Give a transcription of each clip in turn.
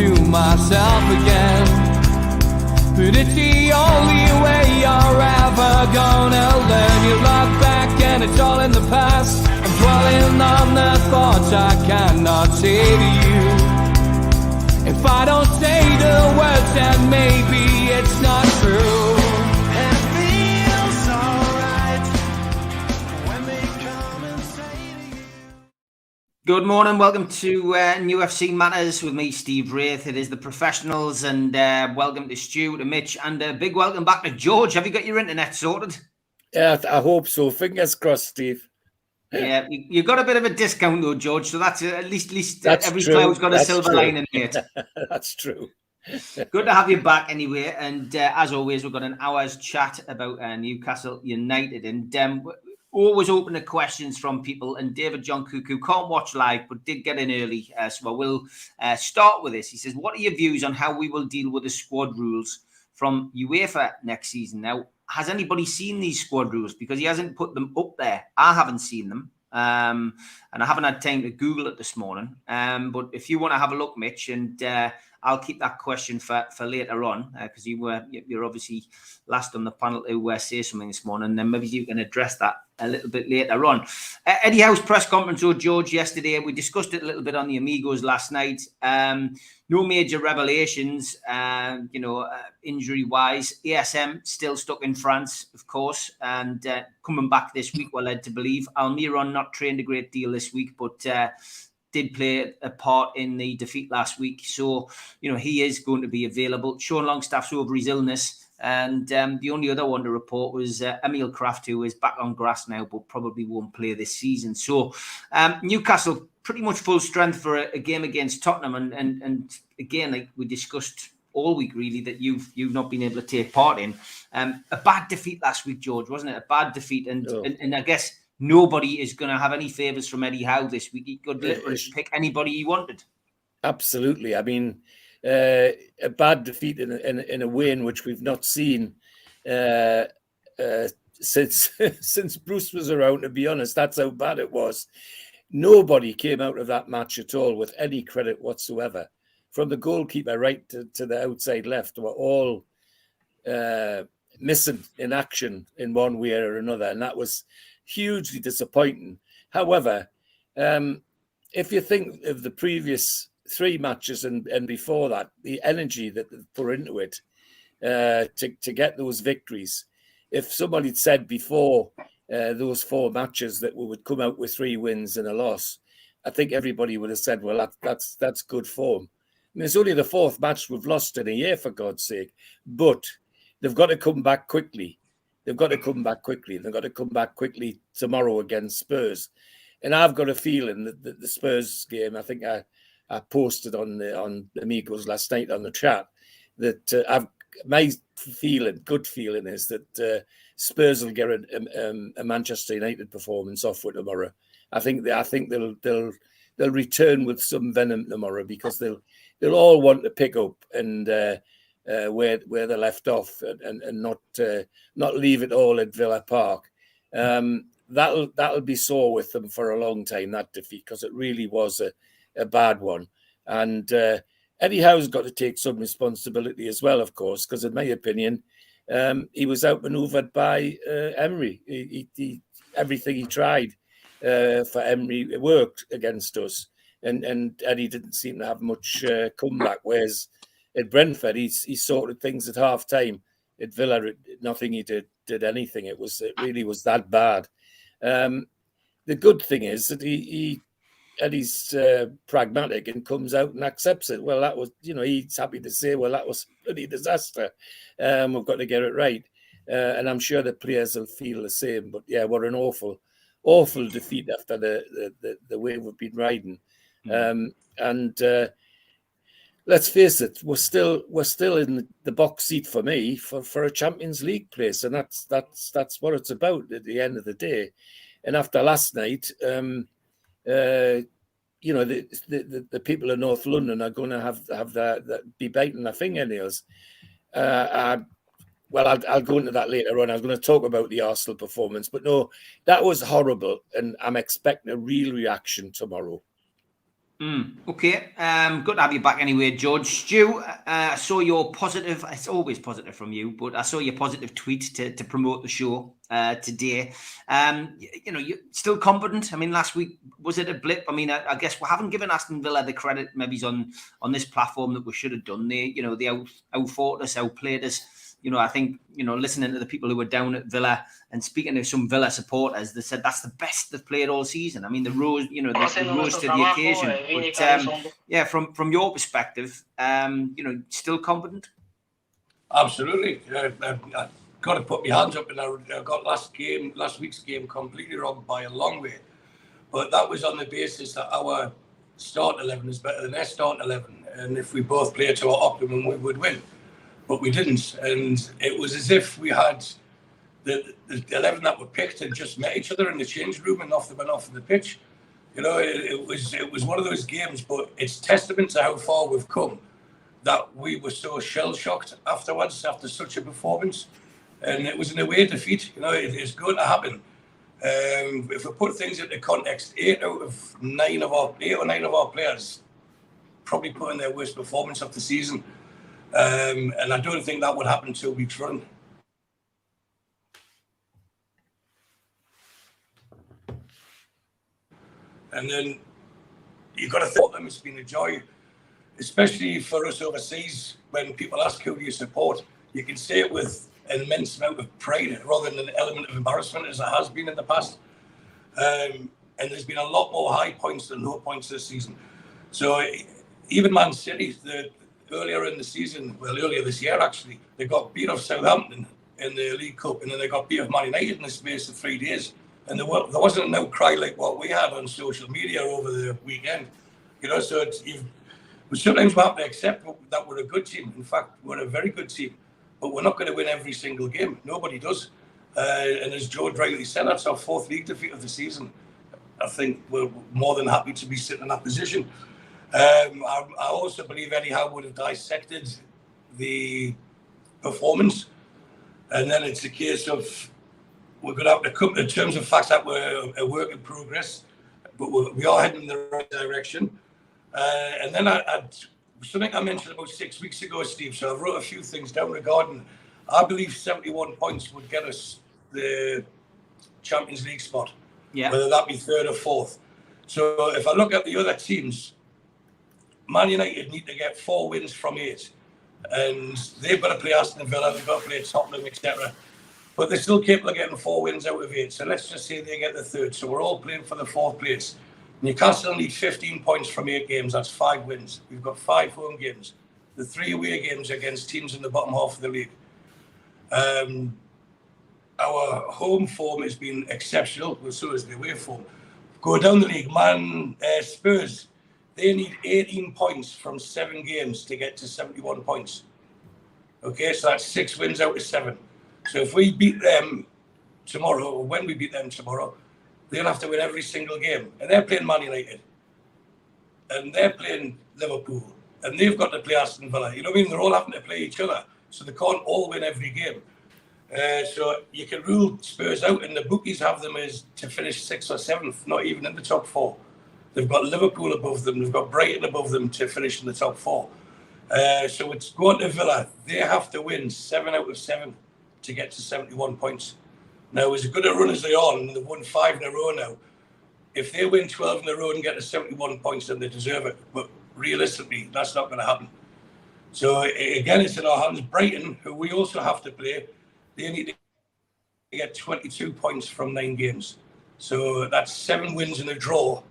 to myself again. But it's the only way you're ever gonna learn. You look back and it's all in the past. I'm dwelling on the thoughts I cannot say to you. If I don't say the words, then maybe it's not true. And it feels alright when they come and say to you. Good morning, welcome to NUFC Matters with me, Steve Wraith. It is the professionals, and welcome to Stu, to Mitch, and a big welcome back to George. Have you got your internet sorted? Yeah, I hope so. Fingers crossed, Steve. Yeah, you got a bit of a discount though, George, so that's at least every true. cloud's got a That's silver true. lining, mate. That's true. Good to have you back anyway, and as always, we've got an hour's chat about Newcastle United, and always open to questions from people. And David John Cuckoo can't watch live, but did get in early, so I will start with this. He says, what are your views on how we will deal with the squad rules from UEFA next season? Now, has anybody seen these squad rules? Because he hasn't put them up there. I haven't seen them. And I haven't had time to Google it this morning. But if you want to have a look, Mitch, and I'll keep that question for later on, because you're obviously last on the panel to say something this morning, and then maybe you can address that a little bit later on. Eddie Howe's press conference with George yesterday, we discussed it a little bit on the Amigos last night. No major revelations, injury-wise. ASM still stuck in France, of course, and coming back this week, we're led to believe. Almiron not trained a great deal this week, but did play a part in the defeat last week. So, he is going to be available. Sean Longstaff's over his illness. And the only other one to report was Emil Kraft, who is back on grass now, but probably won't play this season. So Newcastle pretty much full strength for a game against Tottenham. And again, like we discussed all week, really, that you've not been able to take part in. A bad defeat last week, George, wasn't it? A bad defeat. And I guess nobody is going to have any favours from Eddie Howe this week. He could literally pick anybody he wanted. Absolutely. I mean, a bad defeat in a way in which we've not seen since Bruce was around, to be honest. That's how bad it was. Nobody came out of that match at all with any credit whatsoever. From the goalkeeper right to the outside left, were all missing in action in one way or another, and that was hugely disappointing. However, if you think of the previous 3 matches and before that, the energy that they put into it to get those victories. If somebody had said before those 4 matches that we would come out with 3 wins and a loss, I think everybody would have said, well, that's good form. I mean, it's only the 4th match we've lost in a year, for God's sake. But they've got to come back quickly. They've got to come back quickly tomorrow against Spurs. And I've got a feeling that the Spurs game, I think I posted on Amigos last night on the chat, that my gut feeling is that Spurs will get a Manchester United performance off with tomorrow. I think they'll return with some venom tomorrow, because they'll all want to pick up and where they left off and not leave it all at Villa Park. That'll be sore with them for a long time, that defeat, because it really was a bad one. And Eddie Howe's got to take some responsibility as well, of course, because in my opinion, he was outmaneuvered by Emery. Everything he tried for Emery, it worked against us. And Eddie didn't seem to have much comeback, whereas at Brentford, he sorted things at half time. At Villa, nothing he did anything. It really was that bad. The good thing is that Eddie's pragmatic and comes out and accepts it. Well, that was, he's happy to say, well, that was a bloody disaster. We've got to get it right. And I'm sure the players will feel the same. But yeah, what an awful defeat after the way we've been riding. Let's face it, we're still in the box seat for me for a Champions League place, and that's what it's about at the end of the day. And after last night, the people in North London are going to have that be biting their fingernails. I'll go into that later on. I was going to talk about the Arsenal performance, but no, that was horrible, and I'm expecting a real reaction tomorrow. Okay, good to have you back anyway, George. Stu, I saw your positive, it's always positive from you, but I saw your positive tweet to promote the show today. You're still confident? I mean, last week, was it a blip? I mean, I guess we haven't given Aston Villa the credit maybe on this platform that we should have done. They outfought us, outplayed us. I think, listening to the people who were down at Villa and speaking to some Villa supporters, they said that's the best they've played all season. I mean, they rose to the occasion. But, from your perspective, still confident? Absolutely. I've got to put my hands up, and I got last week's game completely wrong by a long way. But that was on the basis that our start 11 is better than their start 11. And if we both play to our optimum, we would win. But we didn't. And it was as if we had the 11 that were picked and just met each other in the change room and off the pitch. It was one of those games, but it's testament to how far we've come that we were so shell-shocked afterwards, after such a performance. And it was an away defeat. It's going to happen. If we put things into context, 8 or 9 of our players probably put in their worst performance of the season. And I don't think that would happen 2 weeks run. And then you've got to think them. It's been a joy, especially for us overseas. When people ask who do you support, you can say it with an immense amount of pride rather than an element of embarrassment, as there has been in the past. And there's been a lot more high points than low points this season. So even Man City, earlier this year actually, they got beat off Southampton in the League Cup, and then they got beat off Man United in the space of 3 days. And there wasn't an outcry like what we had on social media over the weekend. So sometimes we have to accept that we're a good team. In fact, we're a very good team, but we're not going to win every single game. Nobody does. And as George rightly said, that's our 4th league defeat of the season. I think we're more than happy to be sitting in that position. I also believe Eddie Howe would have dissected the performance, and then it's a case of we're going to have to come to terms of facts that we're a work in progress, but we are heading in the right direction. And then something I mentioned about 6 weeks ago, Steve, so I wrote a few things down regarding, I believe 71 points would get us the Champions League spot, whether that be 3rd or 4th. So if I look at the other teams, Man United need to get 4 wins from 8. And they've got to play Aston Villa, they've got to play Tottenham, etc. But they're still capable of getting 4 wins out of 8. So let's just say they get the 3rd. So we're all playing for the 4th place. Newcastle need 15 points from 8 games. That's 5 wins. We've got 5 home games. The 3 away games against teams in the bottom half of the league. Our home form has been exceptional, but so is the away form. Go down the league, Spurs, they need 18 points from 7 games to get to 71 points. Okay, so that's 6 wins out of 7. So if we beat them tomorrow, or when we beat them tomorrow, they'll have to win every single game. And they're playing Man United. And they're playing Liverpool. And they've got to play Aston Villa. You know what I mean? They're all having to play each other. So they can't all win every game. So you can rule Spurs out, and the bookies have them as to finish 6th or 7th, not even in the top 4. They've got Liverpool above them. They've got Brighton above them to finish in the top 4. So it's going to Villa. They have to win 7 out of 7 to get to 71 points. Now, as good a run as they are, and they've won 5 in a row now, if they win 12 in a row and get to 71 points, then they deserve it. But realistically, that's not going to happen. So, again, it's in our hands. Brighton, who we also have to play, they need to get 22 points from 9 games. So that's 7 wins and a draw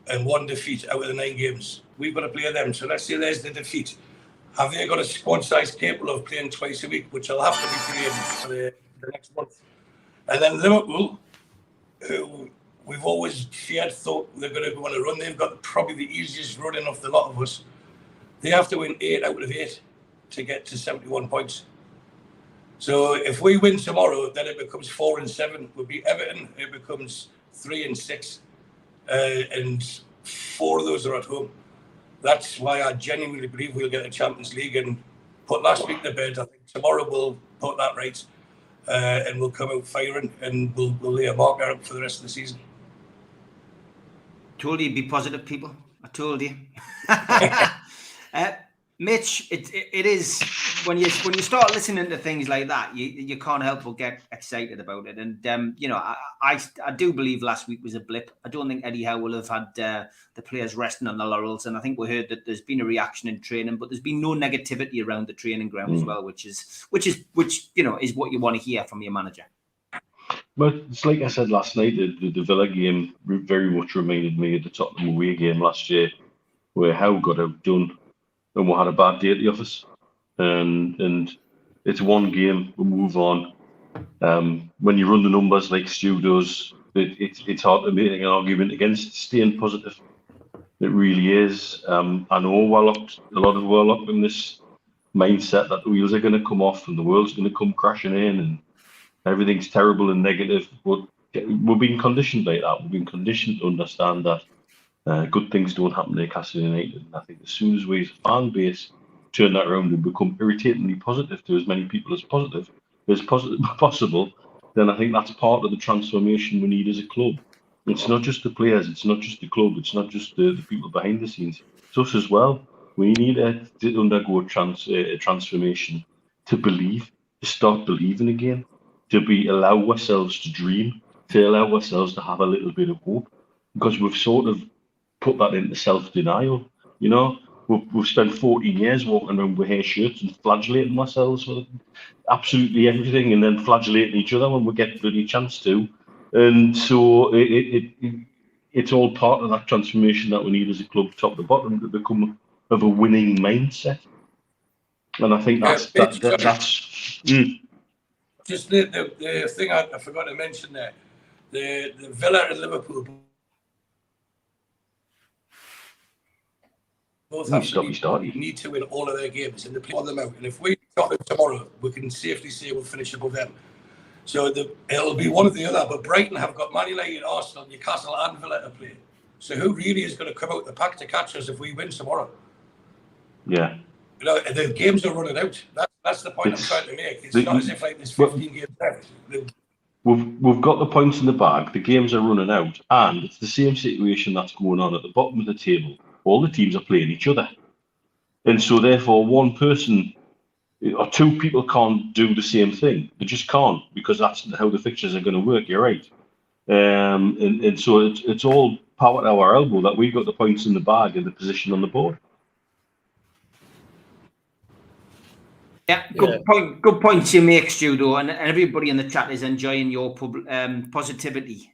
and 1 defeat out of the 9 games. We've got to play them. So let's say there's the defeat. Have they got a squad size capable of playing twice a week, which will have to be playing for the next month? And then Liverpool, who we've always thought they're going to go on a run. They've got probably the easiest running of the lot of us. They have to win 8 out of 8 to get to 71 points. So if we win tomorrow, then it becomes 4 and 7. We'll beat Everton. It becomes 3 and 6. And 4 of those are at home. That's why I genuinely believe we'll get the Champions League and put last week to bed. I think tomorrow we'll put that right. And we'll come out firing, and we'll lay a marker out for the rest of the season. Told you be positive, people. I told you. Mitch, it is when you start listening to things like that, you can't help but get excited about it. And you know, I do believe last week was a blip. I don't think Eddie Howe will have had the players resting on the laurels, and I think we heard that there's been a reaction in training, but there's been no negativity around the training ground as well, which you know is what you want to hear from your manager. But it's like I said last night, the Villa game very much reminded me of the Tottenham away game last year, where Howe got outdone and we had a bad day at the office. And it's one game, we move on. When you run the numbers like Stu does, it's hard to make an argument against staying positive. It really is. I know a lot of we're locked in this mindset that the wheels are going to come off and the world's going to come crashing in and everything's terrible and negative, but we're being conditioned like that. We've been conditioned to understand that good things don't happen to Newcastle United. And I think as soon as we as a fan base turn that around and become irritatingly positive to as many people as possible, then I think that's part of the transformation we need as a club. It's not just the players, it's not just the club, it's not just the people behind the scenes. It's us as well. We need to undergo a transformation to believe, to start believing again, to allow ourselves to dream, to allow ourselves to have a little bit of hope, because we've sort of put that into self-denial. You know, we've spent 14 years walking around with hair shirts and flagellating ourselves for absolutely everything, and then flagellating each other when we get the chance to. And so it's all part of that transformation that we need as a club, top to bottom, to become of a winning mindset. And I think that's Just the thing I forgot to mention there, the Villa and Liverpool both need to win all of their games and they play them out. And if we stop it tomorrow, we can safely say we'll finish above them. So it'll be one or the other. But Brighton have got Man United, Arsenal, Newcastle, and Villa to play. So who really is going to come out the pack to catch us if we win tomorrow? Yeah. You know, the games are running out. That's the point I'm trying to make. It's not as if like there's 15 games left. We've got the points in the bag. The games are running out, and it's the same situation that's going on at the bottom of the table. All the teams are playing each other, and so therefore one person or two people can't do the same thing. They just can't, because that's how the fixtures are going to work. You're right, and so it's all power at our elbow that we've got the points in the bag and the position on the board. Yeah, good point. Good points you make, Stu, though, and everybody in the chat is enjoying your positivity.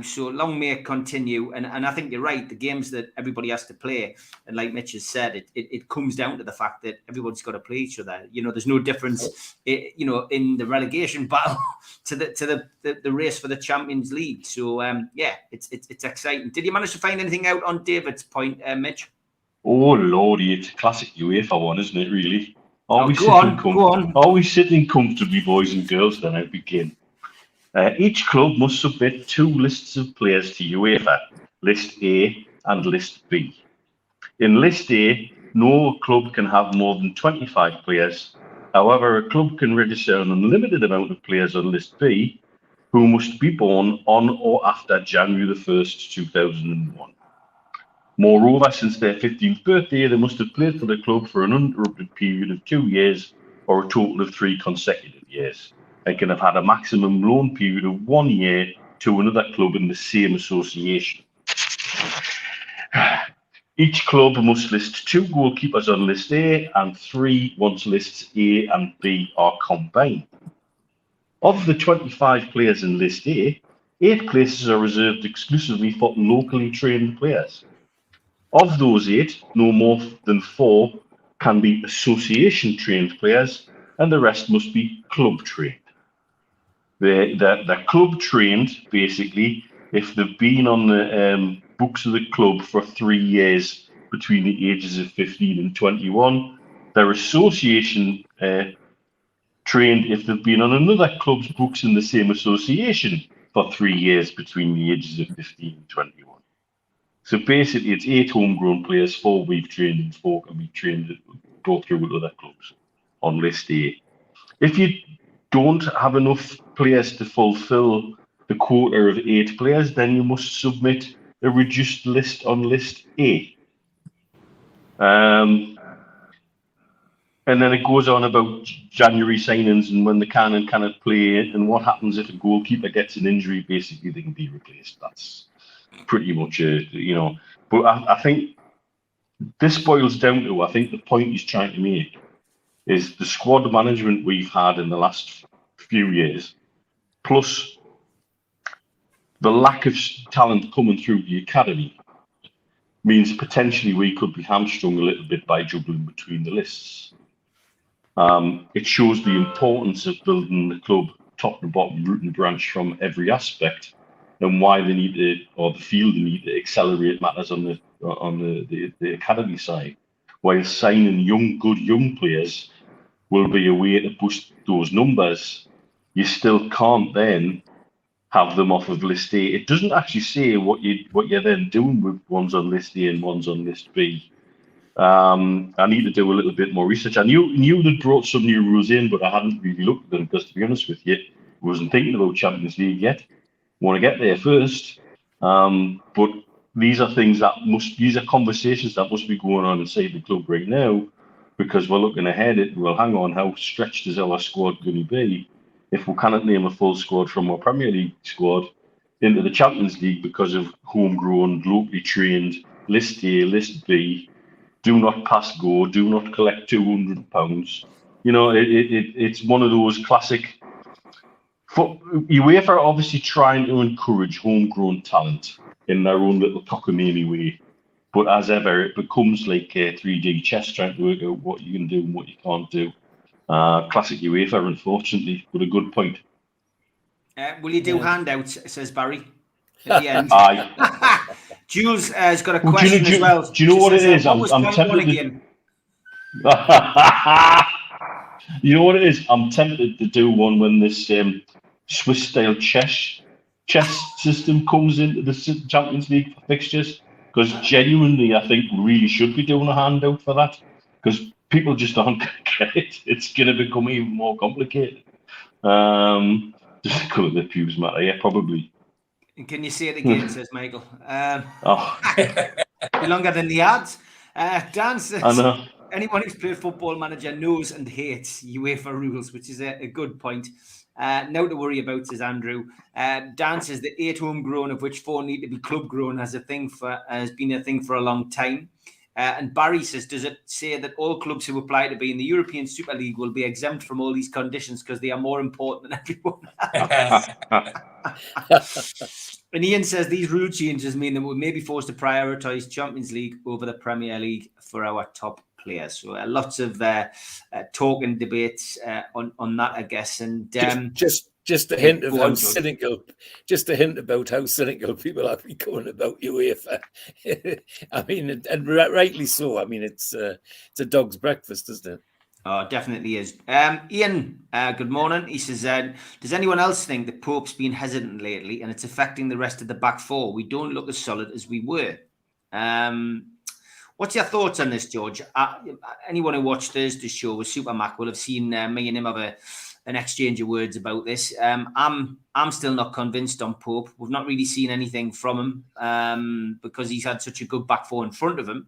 So long may it continue. And I think you're right. The games that everybody has to play, and like Mitch has said, it comes down to the fact that everybody's got to play each other. You know, there's no difference, you know, in the relegation battle to the race for the Champions League. So yeah, it's exciting. Did you manage to find anything out on David's point, Mitch? Oh lordy, it's a classic UEFA one, isn't it? Really. Are we sitting comfortably, boys and girls? Then I begin. Each club must submit two lists of players to UEFA, List A and List B. In List A, no club can have more than 25 players. However, a club can register an unlimited amount of players on List B who must be born on or after January the 1st, 2001. Moreover, since their 15th birthday, they must have played for the club for an uninterrupted period of 2 years or a total of 3 consecutive years, and can have had a maximum loan period of 1 year to another club in the same association. Each club must list 2 goalkeepers on List A and 3 once lists A and B are combined. Of the 25 players in List A, 8 places are reserved exclusively for locally trained players. Of those 8, no more than 4 can be association-trained players, and the rest must be club-trained. They're club-trained, basically, if they've been on the books of the club for 3 years between the ages of 15 and 21. They're association-trained if they've been on another club's books in the same association for 3 years between the ages of 15 and 21. So basically, it's 8 homegrown players, 4 we've trained, and 4 can be trained, go through with other clubs on List A. If you don't have enough players to fulfill the quota of 8 players, then you must submit a reduced list on List A. And then it goes on about January signings and when they can and cannot play, and what happens if a goalkeeper gets an injury. Basically, they can be replaced. That's pretty much it, But I think this boils down to, I think the point he's trying to make is the squad management we've had in the last few years, plus the lack of talent coming through the academy, means potentially we could be hamstrung a little bit by juggling between the lists. It shows the importance of building the club top to bottom, root and branch from every aspect, and why they need to, or the field they need to accelerate matters on the academy side. While signing good young players will be a way to boost those numbers, you still can't then have them off of list A. It doesn't actually say what you're then doing with ones on list A and ones on list B. I need to do a little bit more research. I knew they'd brought some new rules in, but I hadn't really looked at them because, to be honest with you, I wasn't thinking about Champions League yet. Want to get there first. But these are these are conversations that must be going on inside the club right now, because we're looking ahead at, well, hang on, how stretched is our squad going to be if we cannot name a full squad from our Premier League squad into the Champions League because of homegrown, locally trained, list A, list B, do not pass go, do not collect £200. It's one of those classic. UEFA are obviously trying to encourage homegrown talent in their own little cockamamie way. But as ever, it becomes like 3D chess, trying to work out what you can do and what you can't do. Classic UEFA, unfortunately, but a good point. Will you do handouts, says Barry, at the end? Aye. Jules has got a question as well. Do you know what it is? I'm tempted You know what it is? I'm tempted to do one when this Swiss-style chess system comes into the Champions League fixtures, because genuinely, I think we really should be doing a handout for that, because people just aren't going to get it. It's going to become even more complicated. Just colour the pews matter, yeah, probably. Can you say it again, says Michael? Be longer than the ads. Dan says, I know. Anyone who's played Football Manager knows and hates UEFA rules, which is a good point. Now to worry about, says Andrew. Dan says the 8 homegrown, of which 4 need to be club grown, has been a thing for a long time. And Barry says, does it say that all clubs who apply to be in the European Super League will be exempt from all these conditions because they are more important than everyone else? And Ian says these rule changes mean that we may be forced to prioritise Champions League over the Premier League for our top players. So lots of talk and debates on that, I guess. And just a hint of how cynical, just a hint about how cynical people are becoming about UEFA. I mean, and rightly so. I mean, it's a dog's breakfast, isn't it? Oh, it definitely is. Ian, good morning. He says, does anyone else think that Pope's been hesitant lately and it's affecting the rest of the back four? We don't look as solid as we were. What's your thoughts on this, George? Anyone who watched Thursday's show with Super Mac will have seen me and him have an exchange of words about this. I'm still not convinced on Pope. We've not really seen anything from him because he's had such a good back four in front of him.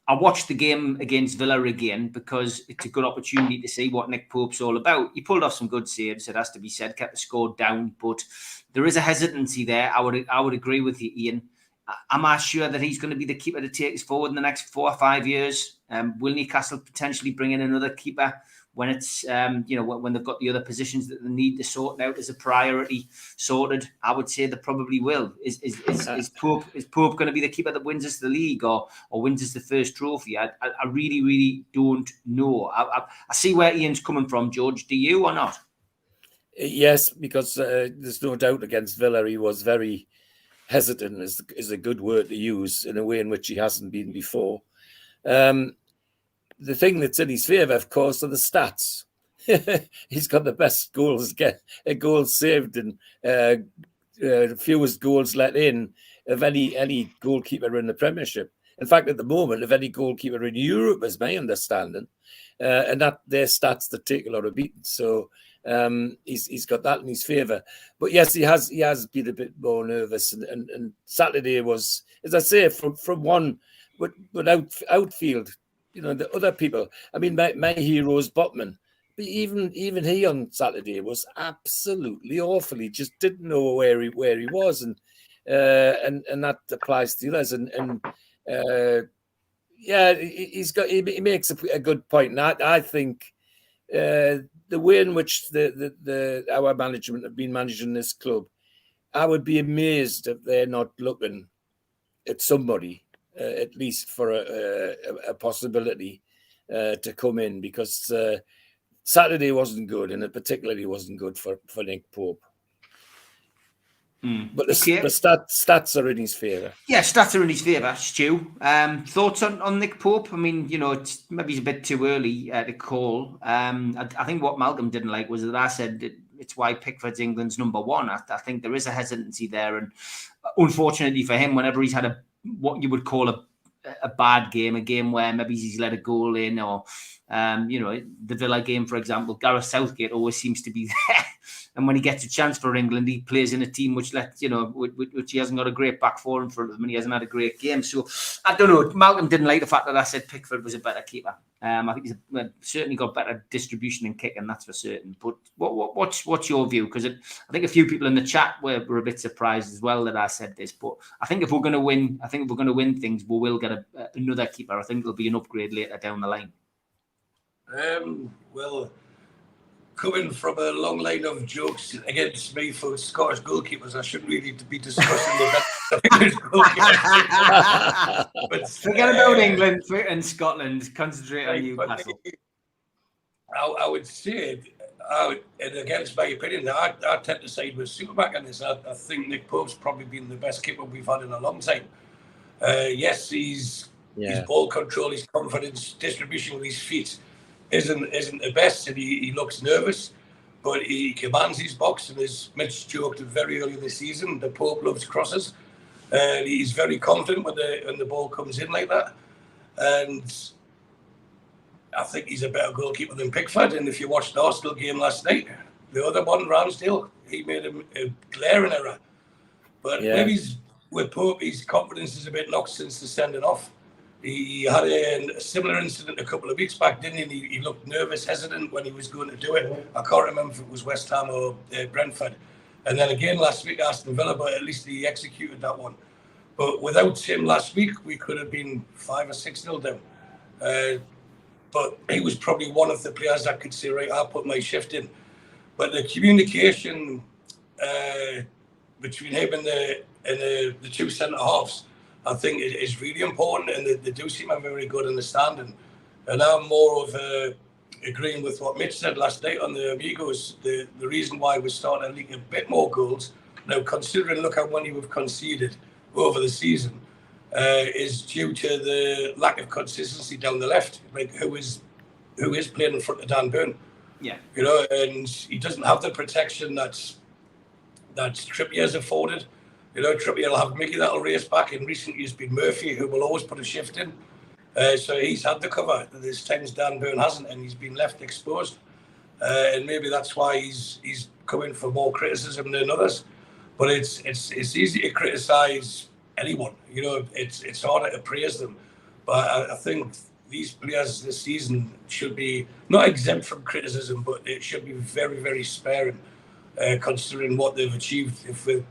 I watched the game against Villa again because it's a good opportunity to see what Nick Pope's all about. He pulled off some good saves, it has to be said, kept the score down, but there is a hesitancy there. I would agree with you, Ian. Am I sure that he's going to be the keeper to take us forward in the next 4 or 5 years? Will Newcastle potentially bring in another keeper when it's when they've got the other positions that they need to sort out as a priority sorted? I would say they probably will. Is Pope going to be the keeper that wins us the league or wins us the first trophy? I really, really don't know. I see where Ian's coming from, George. Do you or not? Yes, because there's no doubt against Villa he was very hesitant, is a good word to use, in a way in which he hasn't been before. The thing that's in his favour, of course, are the stats. He's got the best goals saved and fewest goals let in of any goalkeeper in the Premiership. In fact, at the moment, of any goalkeeper in Europe, is my understanding, and that their stats that take a lot of beating. So he's got that in his favour. But yes, he has been a bit more nervous. And Saturday was, as I say, from one but outfield, the other people. I mean, my hero is Botman. But even he on Saturday was absolutely awful. He just didn't know where he was, and that applies to the others. He makes a good point. And I think the way in which our management have been managing this club, I would be amazed if they're not looking at somebody at least for a possibility to come in, because Saturday wasn't good, and it particularly wasn't good for Nick Pope. But the stats are in his favour. Yeah, stats are in his favour, Stu. Thoughts on Nick Pope? I mean, it's maybe a bit too early to call. I think what Malcolm didn't like was that I said it's why Pickford's England's number one. I think there is a hesitancy there, and unfortunately for him, whenever he's had what you would call a bad game, a game where maybe he's let a goal in, or the Villa game, for example, Gareth Southgate always seems to be there. And when he gets a chance for England, he plays in a team which which he hasn't got a great back four in front of him, and he hasn't had a great game. So I don't know. Malcolm didn't like the fact that I said Pickford was a better keeper. I think he's certainly got better distribution and kicking, that's for certain. But what's your view? Because I think a few people in the chat were a bit surprised as well that I said this. But I think if we're going to win, things, we will get another keeper. I think there'll be an upgrade later down the line. Well, coming from a long line of jokes against me for Scottish goalkeepers, I shouldn't really be discussing the English goalkeepers. But forget about England and Scotland. Concentrate on Newcastle. I would say, and against my opinion, I tend to side with Superback on this. I think Nick Pope's probably been the best keeper we've had in a long time. Yes, his ball control, his confidence, distribution with his feet isn't the best, and he looks nervous, but he commands his box. And as Mitch joked very early this season, the Pope loves crosses. He's very confident when the ball comes in like that, and I think he's a better goalkeeper than Pickford. And if you watched the Arsenal game last night, the other one, Ramsdale, he made a glaring error. But maybe with Pope, his confidence is a bit knocked since the sending off. He had a similar incident a couple of weeks back, didn't he? He looked nervous, hesitant when he was going to do it. I can't remember if it was West Ham or Brentford. And then again last week, Aston Villa, but at least he executed that one. But without him last week, we could have been 5 or 6-0 down. But he was probably one of the players that could say, right, I'll put my shift in. But the communication between him and the two centre-halves, I think it is really important, and they do seem to have a very good understanding. And I'm more of agreeing with what Mitch said last night on the Amigos. The reason why we're starting to leak a bit more goals now, considering look how many we've conceded over the season, is due to the lack of consistency down the left. Like who is playing in front of Dan Burn? Yeah, and he doesn't have the protection that Trippier's afforded. Trippier will have Mickey that'll race back. In recent years, been Murphy, who will always put a shift in. So he's had the cover. There's times Dan Burn hasn't, and he's been left exposed. And maybe that's why he's coming for more criticism than others. But it's easy to criticise anyone. It's harder to praise them. But I think these players this season should be not exempt from criticism, but it should be very, very sparing, considering what they've achieved. If we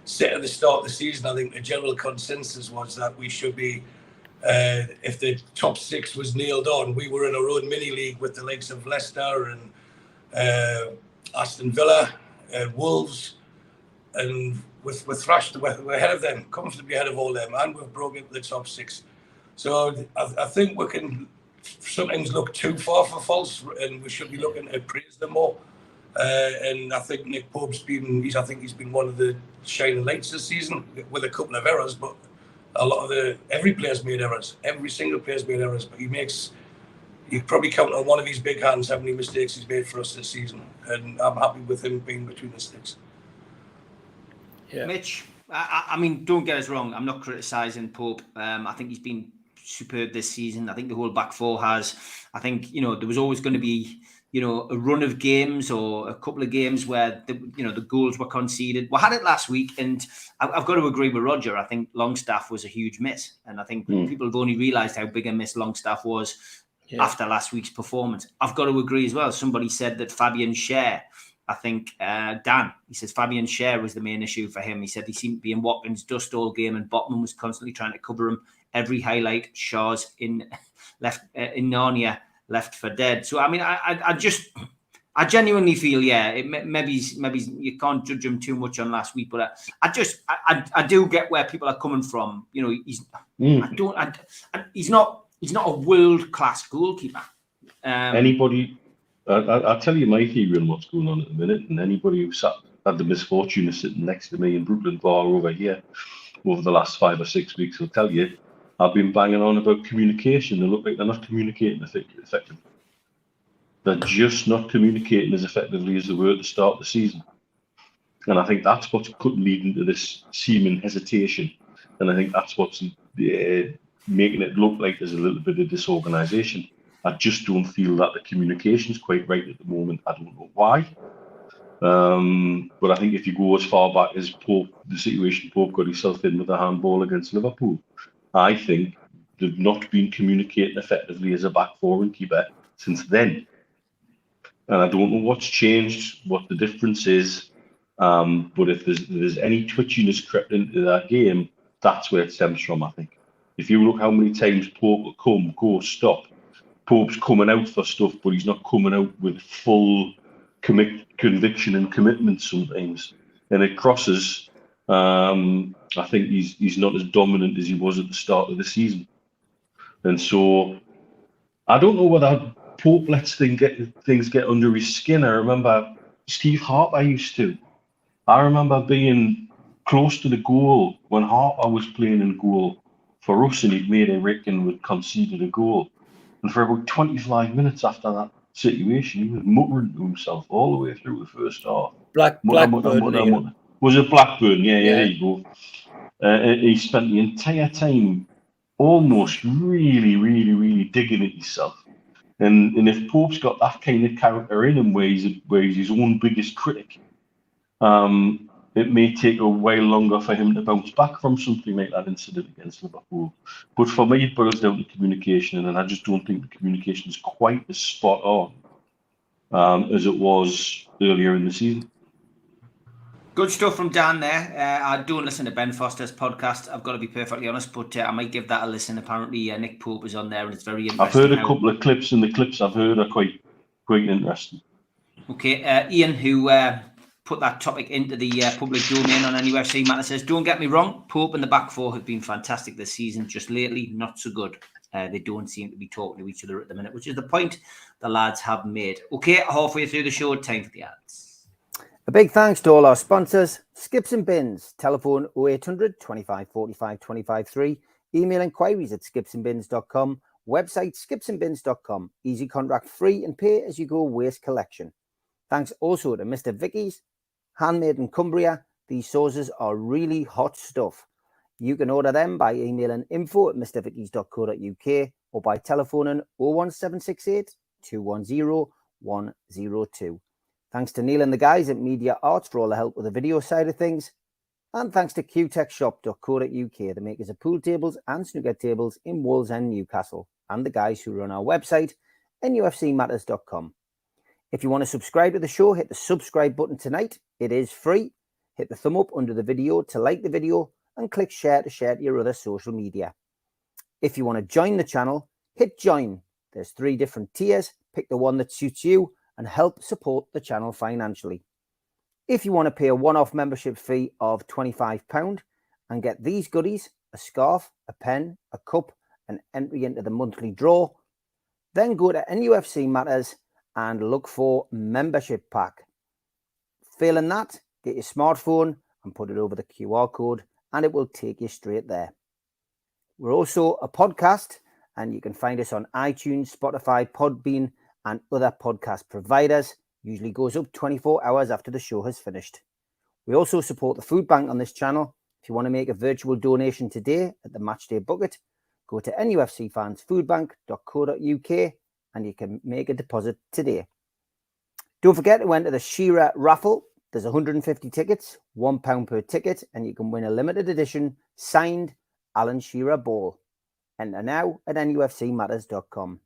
set at the start of the season, I think the general consensus was that we should be, if the top 6 was nailed on, we were in our own mini league with the likes of Leicester and Aston Villa, Wolves, and we're thrashed. We're ahead of them, comfortably ahead of all them, and we've broken the top 6. So I think we can sometimes look too far for false, and we should be looking to praise them more. And I think Nick Pope's been one of the shining lights this season, with a couple of errors, but every player's made errors. Every single player's made errors, but you probably count on one of his big hands how many mistakes he's made for us this season, and I'm happy with him being between the sticks. Yeah. Mitch, I mean, don't get us wrong. I'm not criticising Pope. I think he's been superb this season. I think the whole back four has. I think there was always going to be a run of games or a couple of games where the goals were conceded. We had it last week, and I've got to agree with Roger. I think Longstaff was a huge miss, and I think people have only realised how big a miss Longstaff was after last week's performance. I've got to agree as well. Somebody said that Fabian Schär, I think Dan, he says Fabian Schär was the main issue for him. He said he seemed to be in Watkins' dust all game, and Botman was constantly trying to cover him. Every highlight, Shaw's in Narnia left for dead. So I mean, I genuinely feel maybe you can't judge him too much on last week, but I do get where people are coming from. He's not a world class goalkeeper. Anybody, I'll tell you my theory on what's going on at the minute, and anybody who had the misfortune of sitting next to me in Brooklyn Bar over here over the last 5 or 6 weeks will tell you I've been banging on about communication. They look like they're not communicating effectively. They're just not communicating as effectively as they were at the start of the season. And I think that's what could lead into this seeming hesitation. And I think that's what's making it look like there's a little bit of disorganisation. I just don't feel that the communication's quite right at the moment. I don't know why. But I think if you go as far back as the situation Pope got himself in with the handball against Liverpool, I think they've not been communicating effectively as a back four and keeper since then. And I don't know what's changed, what the difference is. But if there's any twitchiness crept into that game, that's where it stems from, I think. If you look how many times Pope will come, go, stop. Pope's coming out for stuff, but he's not coming out with full conviction and commitment sometimes. And it crosses. I think he's not as dominant as he was at the start of the season. And so I don't know whether Pope lets things get under his skin. I remember Steve Harper used to. I remember being close to the goal when Harper was playing in goal for us, and he'd made a rick and would conceded a goal. And for about 25 minutes after that situation, he was muttering to himself all the way through the first half. Blackburn. Was it Blackburn? Yeah, there you go. He spent the entire time almost really, really, really digging at himself. And if Pope's got that kind of character in him where he's his own biggest critic, it may take a while longer for him to bounce back from something like that incident against Liverpool. But for me, it boils down to communication, and I just don't think the communication is quite as spot on as it was earlier in the season. Good stuff from Dan there. I don't listen to Ben Foster's podcast, I've got to be perfectly honest, but I might give that a listen. Apparently, Nick Pope is on there, and it's very interesting. I've heard a couple of clips, and the clips I've heard are quite interesting. Okay, Ian, who put that topic into the public domain on NUFC Matter, says, don't get me wrong, Pope and the back four have been fantastic this season, just lately, not so good. They don't seem to be talking to each other at the minute, which is the point the lads have made. Okay, halfway through the show, time for the ads. A big thanks to all our sponsors, Skips and Bins, telephone 0800 25 45 25 3, email inquiries at skipsandbins.com, website skipsandbins.com, easy contract free and pay as you go waste collection. Thanks also to Mr. Vicky's, handmade in Cumbria. These sauces are really hot stuff. You can order them by emailing info@mrvickys.co.uk or by telephoning 01768 210 102. Thanks to Neil and the guys at Media Arts for all the help with the video side of things. And thanks to qtechshop.co.uk, the makers of pool tables and snooker tables in Wallsend, Newcastle, and the guys who run our website, nufcmatters.com. If you want to subscribe to the show, hit the subscribe button tonight. It is free. Hit the thumb up under the video to like the video and click share to share to your other social media. If you want to join the channel, hit join. There's 3 different tiers. Pick the one that suits you and help support the channel financially. If you want to pay a one-off membership fee of £25 and get these goodies, a scarf, a pen, a cup, and entry into the monthly draw, then go to NUFC Matters and look for membership pack. Failing that, get your smartphone and put it over the QR code and it will take you straight there. We're also a podcast and you can find us on iTunes, Spotify, Podbean, and other podcast providers. Usually goes up 24 hours after the show has finished. We also support the food bank on this channel. If you want to make a virtual donation today at the Matchday Bucket, go to nufcfansfoodbank.co.uk and you can make a deposit today. Don't forget to enter the Shearer raffle. There's 150 tickets, £1 per ticket, and you can win a limited edition signed Alan Shearer ball. Enter now at nufcmatters.com.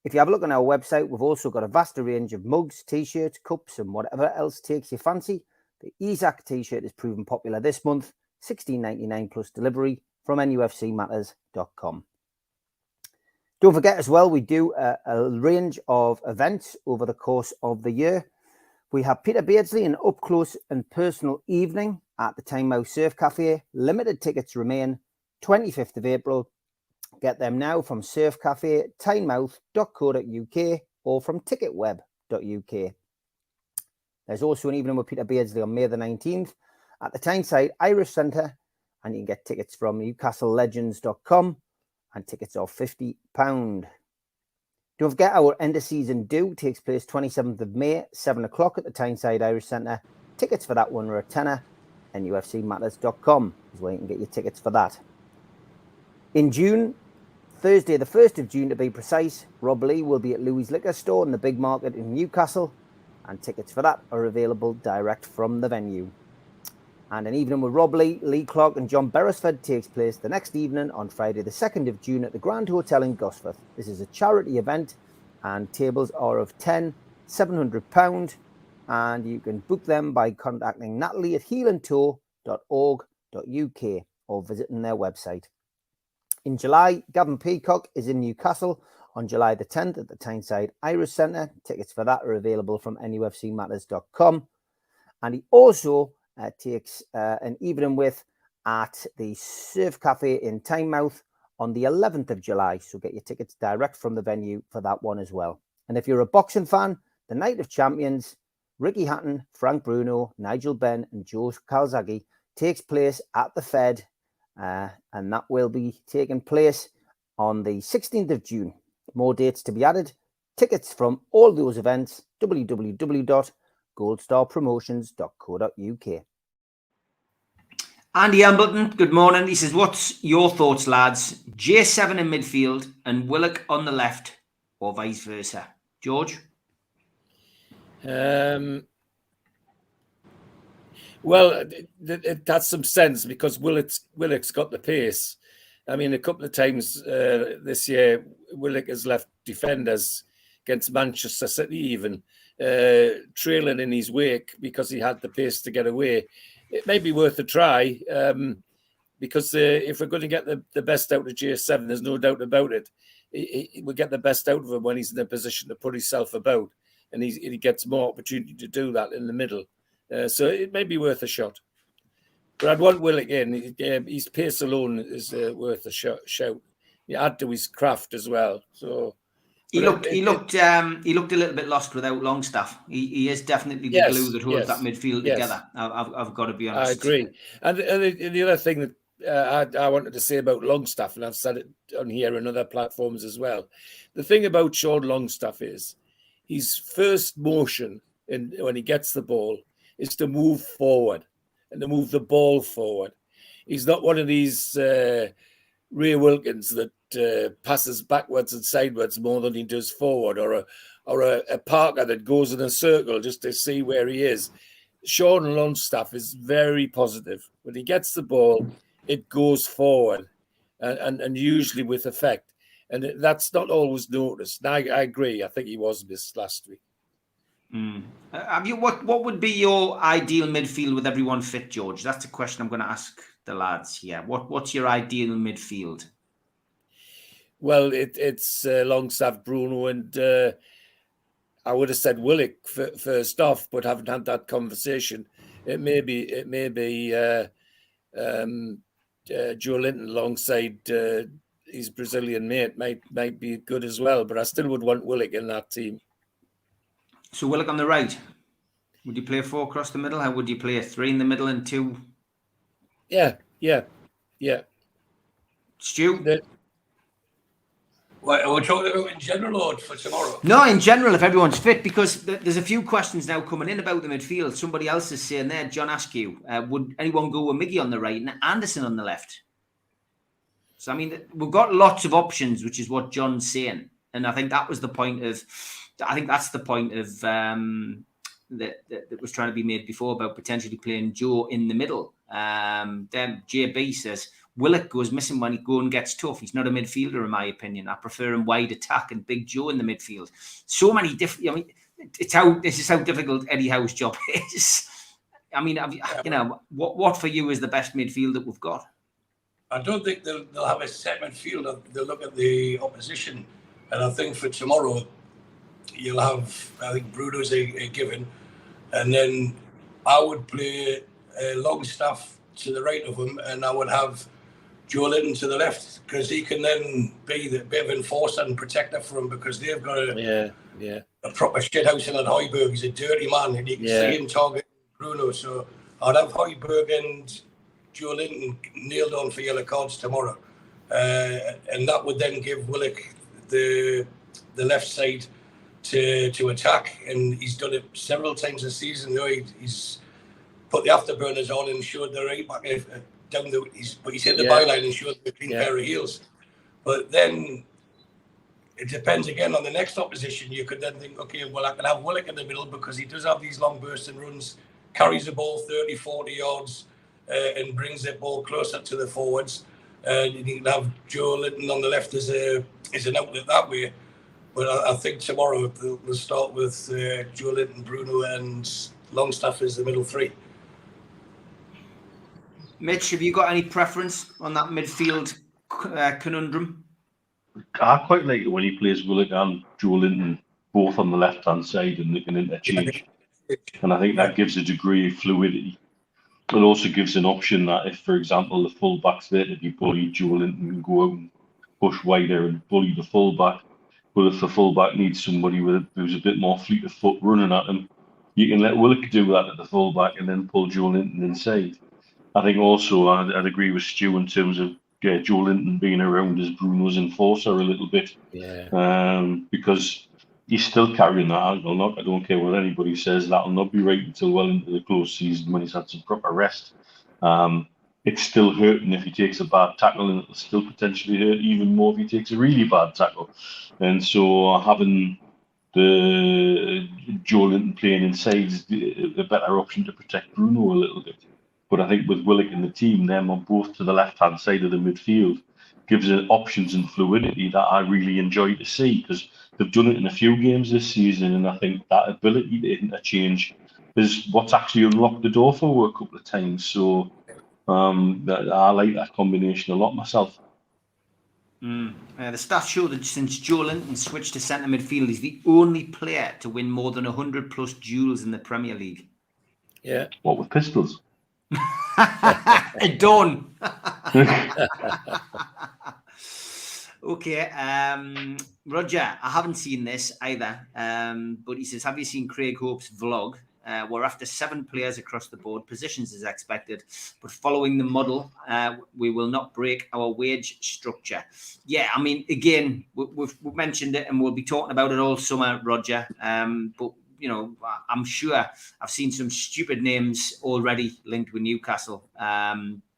If you have a look on our website, we've also got a vast range of mugs, t-shirts, cups, and whatever else takes your fancy. The Isaac t-shirt is proven popular this month, $16.99 plus delivery from nufcmatters.com. Don't forget as well, we do a range of events over the course of the year. We have Peter Beardsley, an up-close and personal evening at the Tynemouth Surf Cafe. Limited tickets remain, 25th of April. Get them now from Surf Cafe, tynemouth.co.uk or from ticketweb.uk. There's also an evening with Peter Beardsley on May the 19th at the Tyneside Irish Centre, and you can get tickets from newcastlelegends.com, and tickets are £50. Don't forget, our end of season do takes place 27th of May, 7 o'clock at the Tyneside Irish Centre. Tickets for that one are a tenner. NUFCmatters.com is where you can get your tickets for that. In June, Thursday the 1st of June to be precise, Rob Lee will be at Louis Liquor Store in the Big Market in Newcastle, and tickets for that are available direct from the venue. And an evening with Rob Lee, Lee Clark and John Beresford takes place the next evening on Friday the 2nd of June at the Grand Hotel in Gosforth. This is a charity event and tables are of £10, £700, and you can book them by contacting Natalie at heelandtoe.org.uk or visiting their website. In July, Gavin Peacock is in Newcastle on July the 10th at the Tyneside Irish Centre. Tickets for that are available from nufcmatters.com. And he also takes an evening with at the Surf Cafe in Tynemouth on the 11th of July. So get your tickets direct from the venue for that one as well. And if you're a boxing fan, the Night of Champions, Ricky Hatton, Frank Bruno, Nigel Benn and Joe Calzaghe takes place at the Fed. And that will be taking place on the 16th of June. More dates to be added. Tickets from all those events, www.goldstarpromotions.co.uk. Andy Ambleton, good morning. He says, what's your thoughts, lads? J7 in midfield and Willock on the left, or vice versa? George? Well, it has some sense because Willock's got the pace. I mean, a couple of times this year, Willock has left defenders against Manchester City even trailing in his wake because he had the pace to get away. It may be worth a try because if we're going to get the best out of J7, there's no doubt about it. We'll get the best out of him when he's in a position to put himself about, and he gets more opportunity to do that in the middle. So it may be worth a shot. But I'd want Willock in. His pace alone is worth a shout. You add to his craft as well. So he looked a little bit lost without Longstaff. He is definitely the glue that holds that midfield together. I've got to be honest. I agree. And the other thing that I wanted to say about Longstaff, and I've said it on here and other platforms as well, the thing about Sean Longstaff is his first motion when he gets the ball is to move forward and to move the ball forward. He's not one of these Ray Wilkins that passes backwards and sideways more than he does forward, or a Parker that goes in a circle just to see where he is. Sean Longstaff is very positive. When he gets the ball, it goes forward and usually with effect. And that's not always noticed. And I agree. I think he was missed last week. What would be your ideal midfield with everyone fit, George? That's a question I'm going to ask the lads here. What's your ideal midfield? Well, it's Longstaff, Bruno, and I would have said Willock first off, but haven't had that conversation. It may be Joe Linton alongside his Brazilian mate might be good as well, but I still would want Willock in that team. So Willock on the right. Would you play 4 across the middle? How would you play 3 in the middle and 2? Yeah. Stu? Are we talking about in general or for tomorrow? No, in general, if everyone's fit, because there's a few questions now coming in about the midfield. Somebody else is saying there, John Askew, would anyone go with Miggy on the right and Anderson on the left? So, I mean, we've got lots of options, which is what John's saying. And I think that was the point of, I think that's the point of that was trying to be made before about potentially playing Joe in the middle. Then JB says, Willock goes missing when he goes and gets tough. He's not a midfielder, in my opinion. I prefer him wide attack and Big Joe in the midfield. So many different, I mean, this is how difficult Eddie Howe's job is. I mean, you know, what for you is the best midfield that we've got? I don't think they'll have a set midfield. They'll look at the opposition. And I think for tomorrow, you'll have, I think Bruno's a given. And then I would play Longstaff to the right of him, and I would have Joe Linton to the left, because he can then be the bit of enforcer and protector for him, because they've got a proper shithouse in at Højbjerg. He's a dirty man, and you can see him target Bruno. So I'd have Højbjerg and Joe Linton nailed on for yellow cards tomorrow. And that would then give Willock the left side to attack, and he's done it several times this season. You know, he's put the afterburners on and showed the right back down the. He's hit the byline and showed the clean pair of heels. But then it depends again on the next opposition. You could then think, okay, well, I can have Willock in the middle because he does have these long bursts and runs, carries the ball 30, 40 yards, and brings the ball closer to the forwards. You can have Joe Linton on the left as an outlet that way. But I think tomorrow we'll start with Joe Linton, Bruno, and Longstaff as the middle three. Mitch, have you got any preference on that midfield conundrum? I quite like it when he plays Willock and Joe Linton both on the left-hand side and they can interchange. And I think that gives a degree of fluidity. It also gives an option that if, for example, the full-back's there to be bullied, Joe Linton can go out and push wider and bully the full-back. But if the full-back needs somebody who's a bit more fleet of foot running at him, you can let Willock do that at the full-back and then pull Joe Linton inside. I think also I'd agree with Stu in terms of Joe Linton being around as Bruno's enforcer a little bit. Because he's still carrying that ankle knock. I don't care what anybody says. That'll not be right until well into the close season when he's had some proper rest. It's still hurting if he takes a bad tackle, and it'll still potentially hurt even more if he takes a really bad tackle. And so having the Joe Linton playing inside is a better option to protect Bruno a little bit. But I think with Willock and the team, them on both to the left-hand side of the midfield, gives it options and fluidity that I really enjoy to see, because they've done it in a few games this season, and I think that ability to interchange is what's actually unlocked the door for a couple of times. So I like that combination a lot myself. The stats show that since Joe Linton switched to centre midfield, he's the only player to win more than 100 plus duels in the Premier League. Yeah. What, with pistols? Done. Okay, Roger, I haven't seen this either, but he says, have you seen Craig Hope's vlog? We're after 7 players across the board, positions as expected, but following the model, we will not break our wage structure. Yeah, I mean, again, we've mentioned it and we'll be talking about it all summer, Roger, but you know, I'm sure I've seen some stupid names already linked with Newcastle.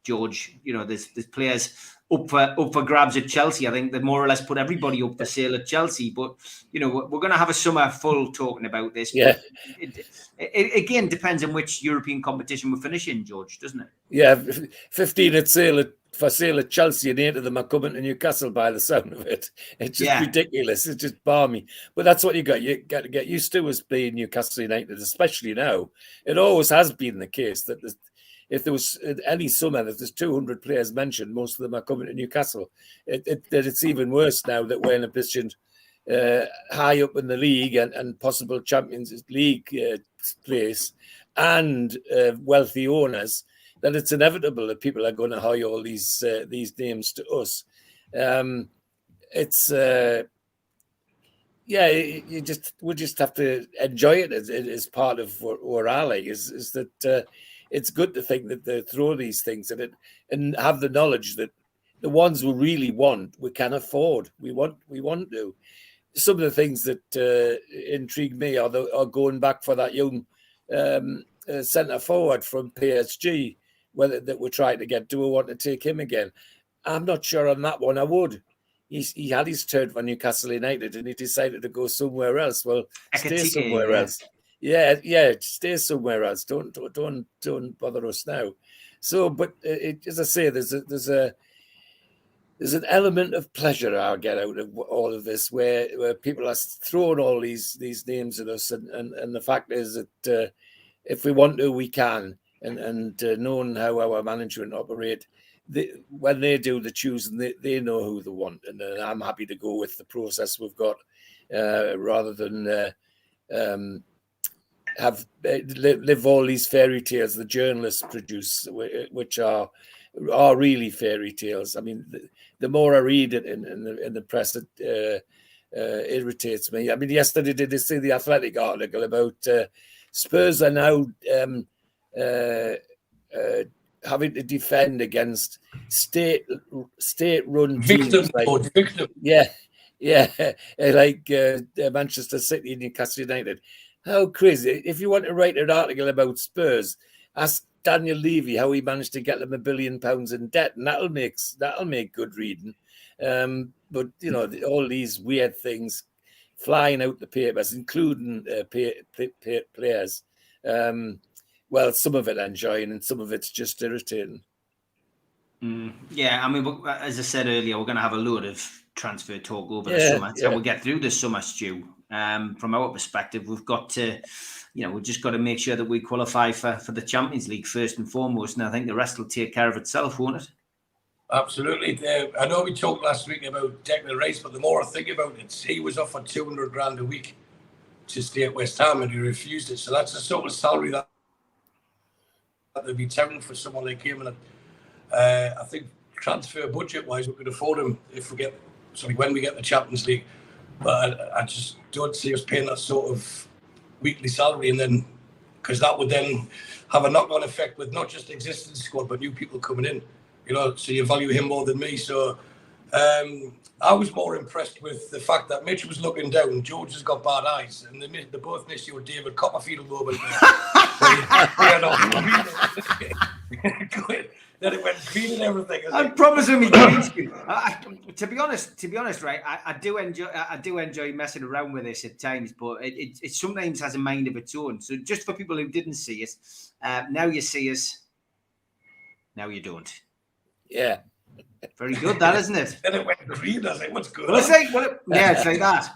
George, you know, there's players up for grabs at Chelsea. I think they more or less put everybody up for sale at Chelsea. But you know, we're going to have a summer full talking about this. Yeah. It again depends on which European competition we're finishing, George, doesn't it? Yeah, 15 for sale at Chelsea, and 8 of them are coming to Newcastle by the sound of it. It's just ridiculous. It's just balmy. But that's what you got. You got to get used to us playing Newcastle United, especially now. It always has been the case that if there was any summer, if there's 200 players mentioned, most of them are coming to Newcastle. It's even worse now that we're in a position high up in the league and possible Champions League place and wealthy owners, that it's inevitable that people are going to hire all these names to us. We just have to enjoy it as part of what I like is that it's good to think that they throw these things at it and have the knowledge that the ones we really want, we can afford. We want to. Some of the things that intrigue me are going back for that young centre forward from PSG, that we're trying to get. Do we want to take him again? I'm not sure on that one. I would. he had his turn for Newcastle United, and he decided to go somewhere else. Well, stay somewhere else. Yeah, stay somewhere else. Don't bother us now. So, but as I say, there's an element of pleasure I get out of all of this, where people are throwing all these names at us, and the fact is that if we want to, we can, and knowing how our management operate, when they do the choosing, they know who they want, and I'm happy to go with the process we've got, rather than live all these fairy tales the journalists produce, which are really fairy tales. I mean, the more I read it in the press, it irritates me. I mean, yesterday did you see the Athletic article about Spurs are now having to defend against state-run teams victim. Yeah, like Manchester City and Newcastle United. How crazy! If you want to write an article about Spurs, ask Daniel Levy how he managed to get them £1 billion in debt, and that'll make good reading. But you know, all these weird things flying out the papers, including players. Well, some of it enjoying, and some of it's just irritating. Yeah, I mean, as I said earlier, we're going to have a load of transfer talk over the summer. So we'll get through the summer, Stu. From our perspective, we've got to, we've just got to make sure that we qualify for the Champions League first and foremost. And I think the rest will take care of itself, won't it? Absolutely. I know we talked last week about Declan Rice, but the more I think about it, he was offered $200,000 a week to stay at West Ham, and he refused it. So that's the sort of salary that they'd be touting for someone like him. And I think transfer budget-wise, we could afford him when we get the Champions League. But I just don't see us paying that sort of weekly salary, and then because that would then have a knock-on effect with not just existing squad but new people coming in. So you value him more than me. So I was more impressed with the fact that Mitch was looking down. George has got bad eyes, and they both missed your David Copperfield moment. Then it went green and everything. I promise him he did. To be honest, right? I do enjoy messing around with this at times, but it sometimes has a mind of its own. So just for people who didn't see it, now you see us. Now you don't. Yeah. Very good, that, isn't it? Then it went green. I was like, what's good? Well, it's like that.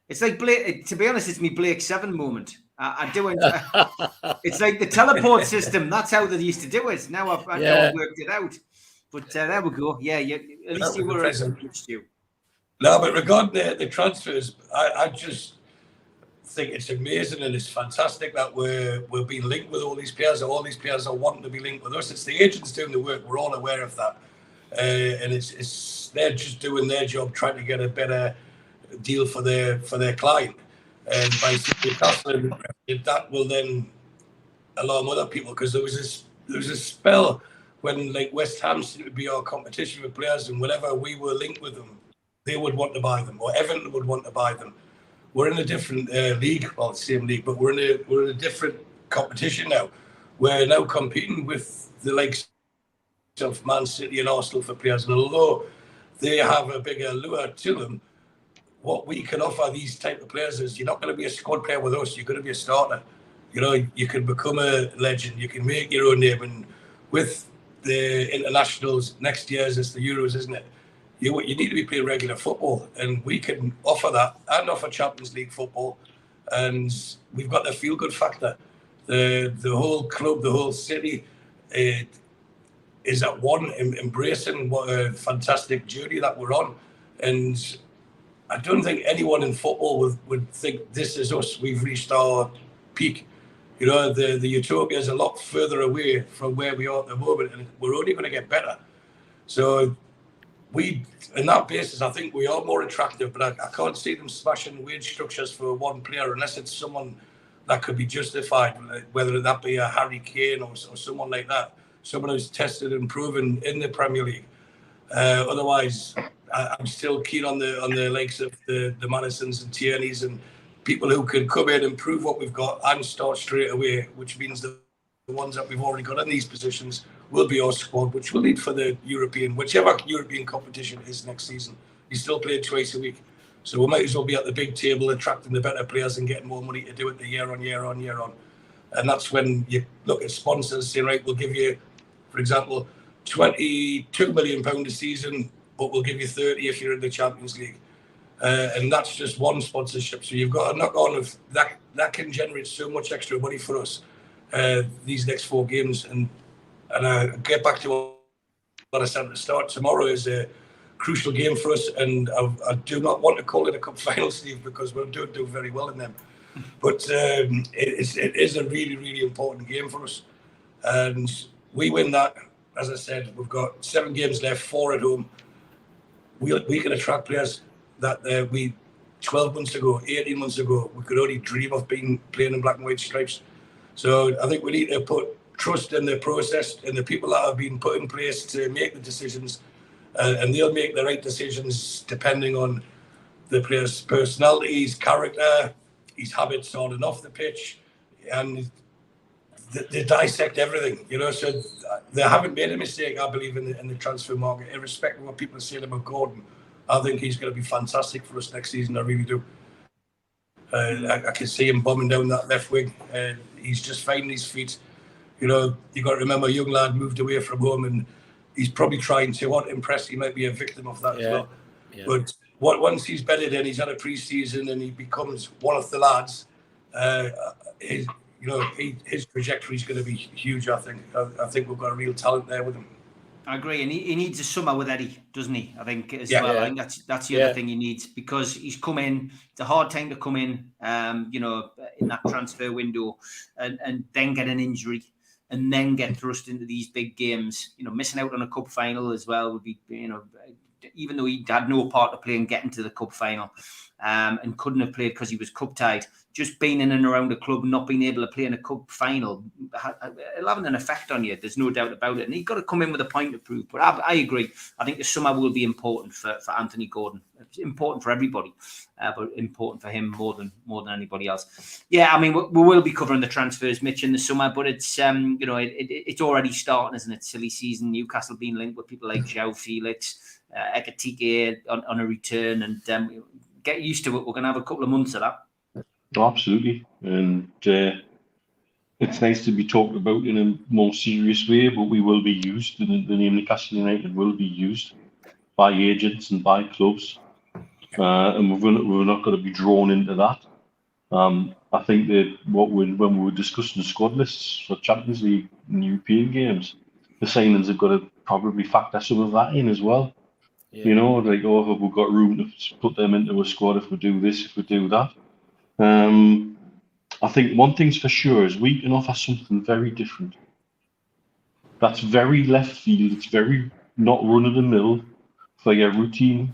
It's like Blake. To be honest, it's me Blake 7 moment. I do enjoy. It's like the teleport system. That's how they used to do it. Now I've worked it out. But there we go. Yeah, at least you were impressed. No, but regarding the transfers, I just think it's amazing and it's fantastic that we're being linked with all these players. All these players are wanting to be linked with us. It's the agents doing the work. We're all aware of that, and it's they're just doing their job, trying to get a better deal for their client. And by Newcastle, that will then alarm other people, because there was a spell when like West Ham seemed to be our competition with players, and whenever we were linked with them, they would want to buy them, or Everton would want to buy them. We're in a different league, well, the same league, but we're in a different competition now. We're now competing with the likes of Man City and Arsenal for players, and although they have a bigger lure to them, what we can offer these type of players is you're not going to be a squad player with us. You're going to be a starter. You can become a legend. You can make your own name. And with the internationals next year's, it's the Euros, isn't it? You need to be playing regular football, and we can offer that and offer Champions League football. And we've got the feel-good factor. The whole club, the whole city, is at one, embracing what a fantastic journey that we're on. And I don't think anyone in football would think this is us. We've reached our peak. The utopia is a lot further away from where we are at the moment, and we're only going to get better. So in that basis, I think we are more attractive, but I can't see them smashing wage structures for one player unless it's someone that could be justified, whether that be a Harry Kane or someone like that, someone who's tested and proven in the Premier League. Otherwise, I'm still keen on the likes of the Madisons and Tierneys and people who can come in and prove what we've got and start straight away, which means the ones that we've already got in these positions will be our squad, which will lead for the whichever European competition is next season. He's still playing twice a week. So we might as well be at the big table, attracting the better players and getting more money to do it the year on. And that's when you look at sponsors saying, right, we'll give you, for example, £22 million a season, but we'll give you 30 if you're in the Champions League. And that's just one sponsorship. So you've got a knock on of that. That can generate so much extra money for us these next 4 games. And I get back to what I said at the start. Tomorrow is a crucial game for us, and I do not want to call it a cup final, Steve, because we don't do very well in them. But it is a really, really important game for us. And we win that. As I said, we've got 7 games left, 4 at home. We can attract players that we 12 months ago, 18 months ago, we could only dream of playing in black and white stripes. So I think we need to put trust in the process and the people that have been put in place to make the decisions, and they'll make the right decisions depending on the player's personality, his character, his habits on and off the pitch, and they dissect everything, you know. So they haven't made a mistake, I believe, in the transfer market, irrespective of what people are saying about Gordon. I think he's going to be fantastic for us next season. I really do. I can see him bombing down that left wing. He's just finding his feet. You know, you got to remember, a young lad moved away from home, and he's probably trying to impress. He might be a victim of that as well. Yeah. But once he's bedded in, he's had a pre-season, and he becomes one of the lads. His trajectory is going to be huge. I think we've got a real talent there with him. I agree, and he needs a summer with Eddie, doesn't he? I think as well. Yeah. I think that's the other thing he needs, because he's come in. It's a hard time to come in, in that transfer window, and then get an injury, and then get thrust into these big games. You know, missing out on a cup final as well would be, even though he had no part to play in getting to the cup final, and couldn't have played because he was cup tied. Just being in and around the club, not being able to play in a cup final, it'll have an effect on you. There's no doubt about it. And he's got to come in with a point to prove. But I agree. I think the summer will be important for Anthony Gordon. It's important for everybody, but important for him more than anybody else. Yeah, I mean, we will be covering the transfers, Mitch, in the summer. But it's it's already starting, isn't it? Silly season. Newcastle being linked with people like João Felix, Ekatike on a return, and get used to it. We're going to have a couple of months of that. Absolutely, and it's nice to be talked about in a more serious way, but we will be used. The name Newcastle United will be used by agents and by clubs, and we're not going to be drawn into that. I think that when we were discussing the squad lists for Champions League and European games, the signings have got to probably factor some of that in as well. Yeah. You know, like, have we got room to put them into a squad if we do this, if we do that? I think one thing's for sure is we can offer something very different. That's very left field. It's very not run of the mill for your routine,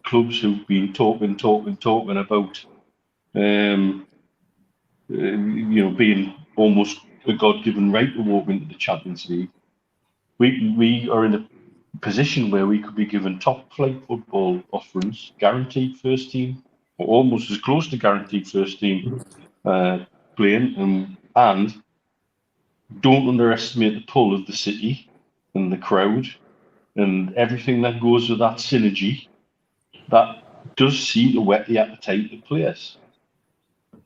clubs who've been talking about, being almost a God-given right to walk into the Champions League. We are in a position where we could be given top-flight football offerings, guaranteed first team, or almost as close to guaranteed first team playing, and don't underestimate the pull of the city and the crowd and everything that goes with that synergy. That does seem to whet the appetite of players.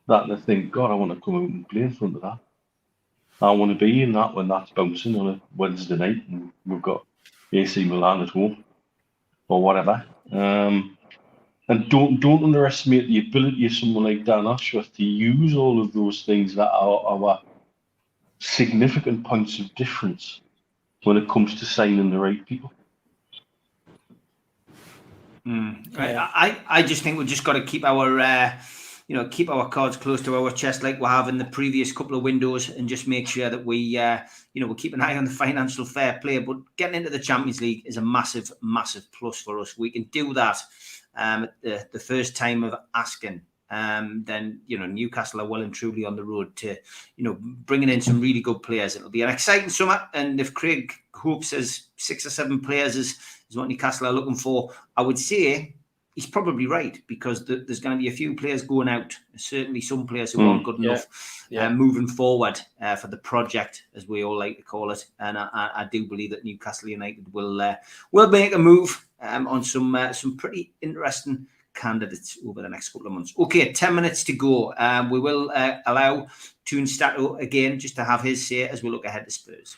That they think, God, I want to come out and play in front of that. I want to be in that when that's bouncing on a Wednesday night and we've got AC Milan at home or whatever. And don't underestimate the ability of someone like Dan Ashworth to use all of those things that are our significant points of difference when it comes to signing the right people. I just think we've just got to keep our keep our cards close to our chest like we have in the previous couple of windows, and just make sure that we keep an eye on the financial fair play. But getting into the Champions League is a massive plus for us. We can do that at the first time of asking. Then Newcastle are well and truly on the road to bringing in some really good players. It'll be an exciting summer, and if Craig hopes as 6 or 7 players is what Newcastle are looking for, I would say he's probably right, because there's going to be a few players going out. Certainly some players who aren't good enough moving forward for the project, as we all like to call it. And I do believe that Newcastle United will make a move on some pretty interesting candidates over the next couple of months. Okay, 10 minutes to go. We will allow Toon Stato again just to have his say as we look ahead to Spurs.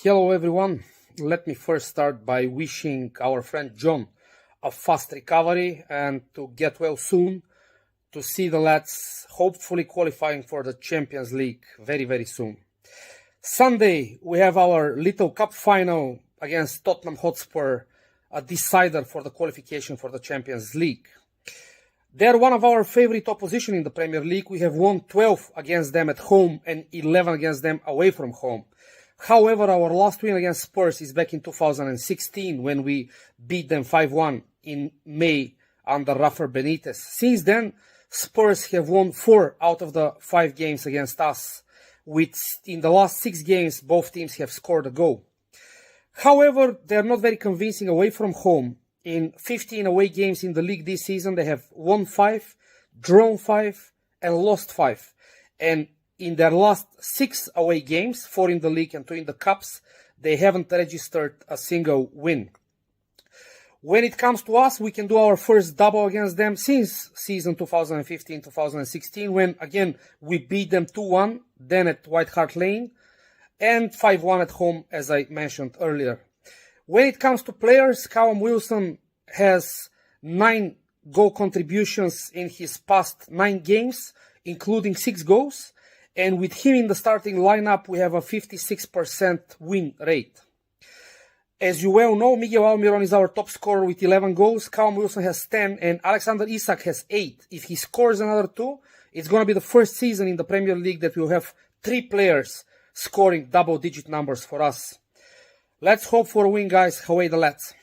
Hello everyone. Let me first start by wishing our friend John a fast recovery and to get well soon, to see the lads hopefully qualifying for the Champions League very, very soon. Sunday, we have our little cup final against Tottenham Hotspur, a decider for the qualification for the Champions League. They're one of our favorite opposition in the Premier League. We have won 12 against them at home and 11 against them away from home. However, our last win against Spurs is back in 2016 when we beat them 5-1 in May under Rafa Benitez. Since then, Spurs have won 4 out of the 5 games against us, with in the last 6 games both teams have scored a goal. However, they are not very convincing away from home. In 15 away games in the league this season, they have won 5, drawn 5 and lost 5. And in their last 6 away games, 4 in the league and 2 in the cups, they haven't registered a single win. When it comes to us, we can do our first double against them since season 2015-2016, when again we beat them 2-1, then at White Hart Lane, and 5-1 at home, as I mentioned earlier. When it comes to players, Callum Wilson has 9 goal contributions in his past 9 games, including 6 goals. And with him in the starting lineup, we have a 56% win rate. As you well know, Miguel Almiron is our top scorer with 11 goals. Callum Wilson has 10 and Alexander Isak has 8. If he scores another 2, it's going to be the first season in the Premier League that we'll have 3 players scoring double-digit numbers for us. Let's hope for a win, guys. Away the lads.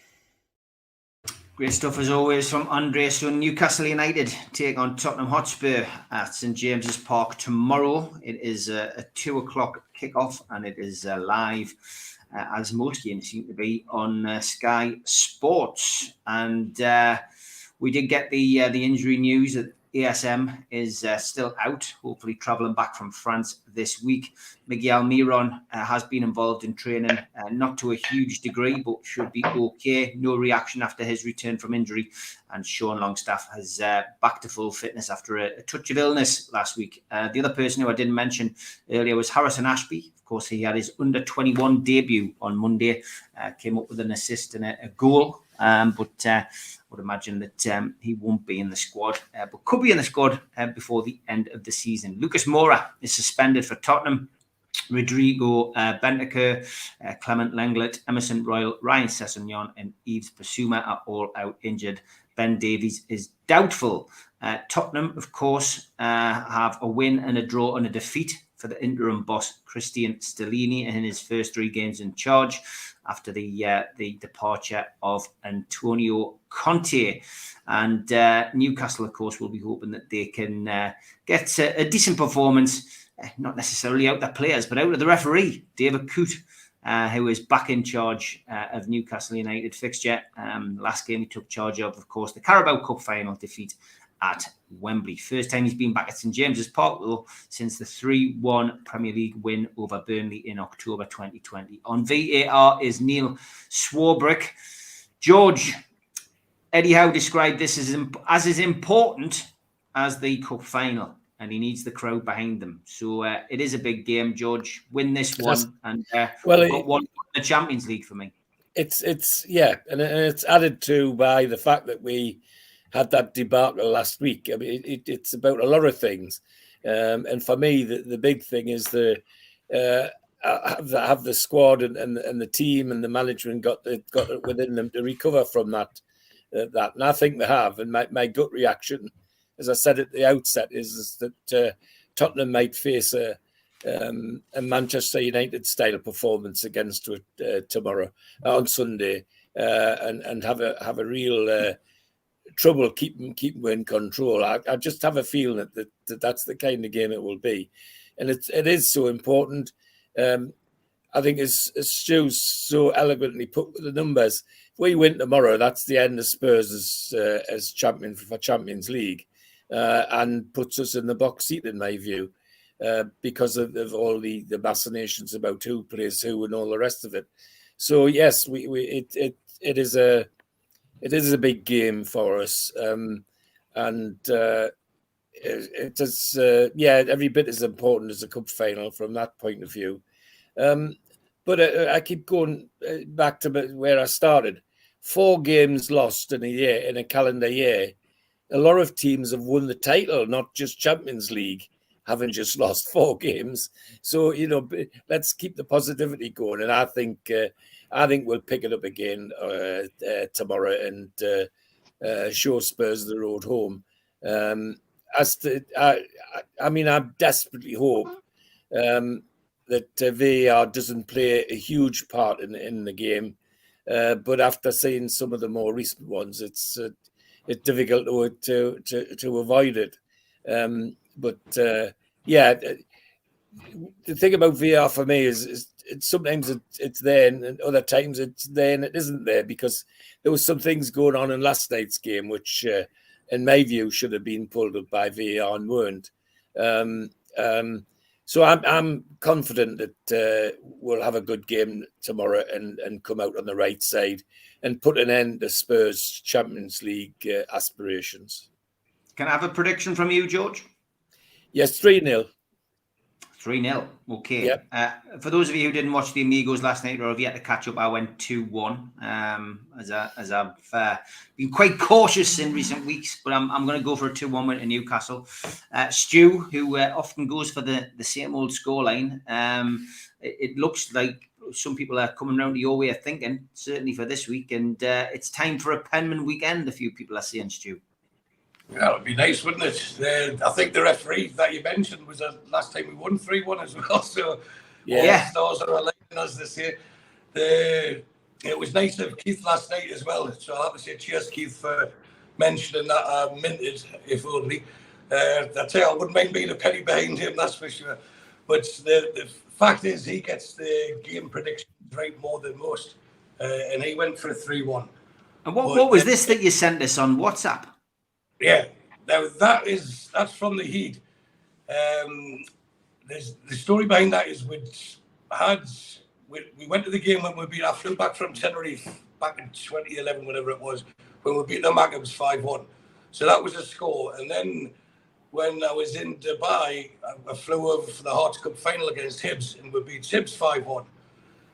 Great stuff as always from Andre. So Newcastle United take on Tottenham Hotspur at St James's Park tomorrow. It is a 2 o'clock kickoff and it is live, as most games seem to be, on Sky Sports. And we did get the injury news that ASM is still out, hopefully travelling back from France this week. Miguel Almiron has been involved in training, not to a huge degree, but should be okay. No reaction after his return from injury. And Sean Longstaff has back to full fitness after a touch of illness last week. The other person who I didn't mention earlier was Harrison Ashby. Of course, he had his under-21 debut on Monday, came up with an assist and a goal. But I would imagine that he won't be in the squad, but could be in the squad before the end of the season. Lucas Moura is suspended for Tottenham. Rodrigo Bentancur, Clement Lenglet, Emerson Royal, Ryan Sessegnon and Yves Bissouma are all out injured. Ben Davies is doubtful. Tottenham, of course, have a win and a draw and a defeat for the interim boss, Christian Stellini, in his first 3 games in charge after the departure of Antonio Conte. And Newcastle, of course, will be hoping that they can get a decent performance, not necessarily out of the players, but out of the referee, David Coote, who is back in charge of Newcastle United fixture. Last game he took charge of course, the Carabao Cup final defeat at Wembley. First time he's been back at St James's Park, though, since the 3-1 Premier League win over Burnley in October 2020. On VAR is Neil Swarbrick. George, Eddie Howe described this as important as the cup final, and he needs the crowd behind them. So it is a big game, George. Win this one, and we've got one in the Champions League for me. It's yeah, and it's added to by the fact that we had that debacle last week. I mean, it's about a lot of things, and for me, the big thing is have the squad and the team and the management got it within them to recover from that. And I think they have. And my gut reaction, as I said at the outset, is that Tottenham might face a Manchester United style performance against tomorrow on Sunday, and have a real trouble keeping in control. I just have a feeling that that's the kind of game it will be, and it is so important. I think as Stu's so eloquently put with the numbers, if we win tomorrow, that's the end of Spurs as champion for Champions League, and puts us in the box seat in my view, because of all the machinations about who plays who and all the rest of it. So yes, it is a big game for us, and it is every bit as important as a cup final from that point of view. But I keep going back to where I started. 4 games lost in a calendar year. A lot of teams have won the title, not just Champions League, having just lost 4 games. So let's keep the positivity going, and I think we'll pick it up again tomorrow and show Spurs the road home. I desperately hope that VAR doesn't play a huge part in the game, but after seeing some of the more recent ones, it's difficult to avoid it. But the thing about VAR for me is sometimes it's there, and other times it's there and it isn't there, because there was some things going on in last night's game which, in my view, should have been pulled up by VAR and weren't. So I'm confident that we'll have a good game tomorrow and come out on the right side and put an end to Spurs' Champions League aspirations. Can I have a prediction from you, George? Yes, 3-0. 3-0. Okay. Yep. For those of you who didn't watch the Amigos last night or have yet to catch up, I went 2-1. As I've been quite cautious in recent weeks, but I'm going to go for a 2-1 win to Newcastle. Stu, who often goes for the same old scoreline, it looks like some people are coming around to your way of thinking, certainly for this week, and it's time for a Penman weekend, a few people are saying, Stu. Yeah, it would be nice, wouldn't it? I think the referee that you mentioned was the last time we won 3-1 as well. So, yeah, stars are aligning, as they say. It was nice of Keith last night as well. So I have to say, cheers, Keith, for mentioning that I minted, if only. I tell you, I wouldn't mind being a penny behind him, that's for sure. But the fact is, he gets the game predictions right more than most, and he went for a 3-1. And what was this that you sent us on WhatsApp? Yeah, now that's from the Heat. There's the story behind that is we went to the game when I flew back from Tenerife back in 2011, whatever it was, when we beat the Magnums 5-1. So that was a score. And then when I was in Dubai, I flew over for the Hearts Cup final against Hibs, and we beat Hibs 5-1.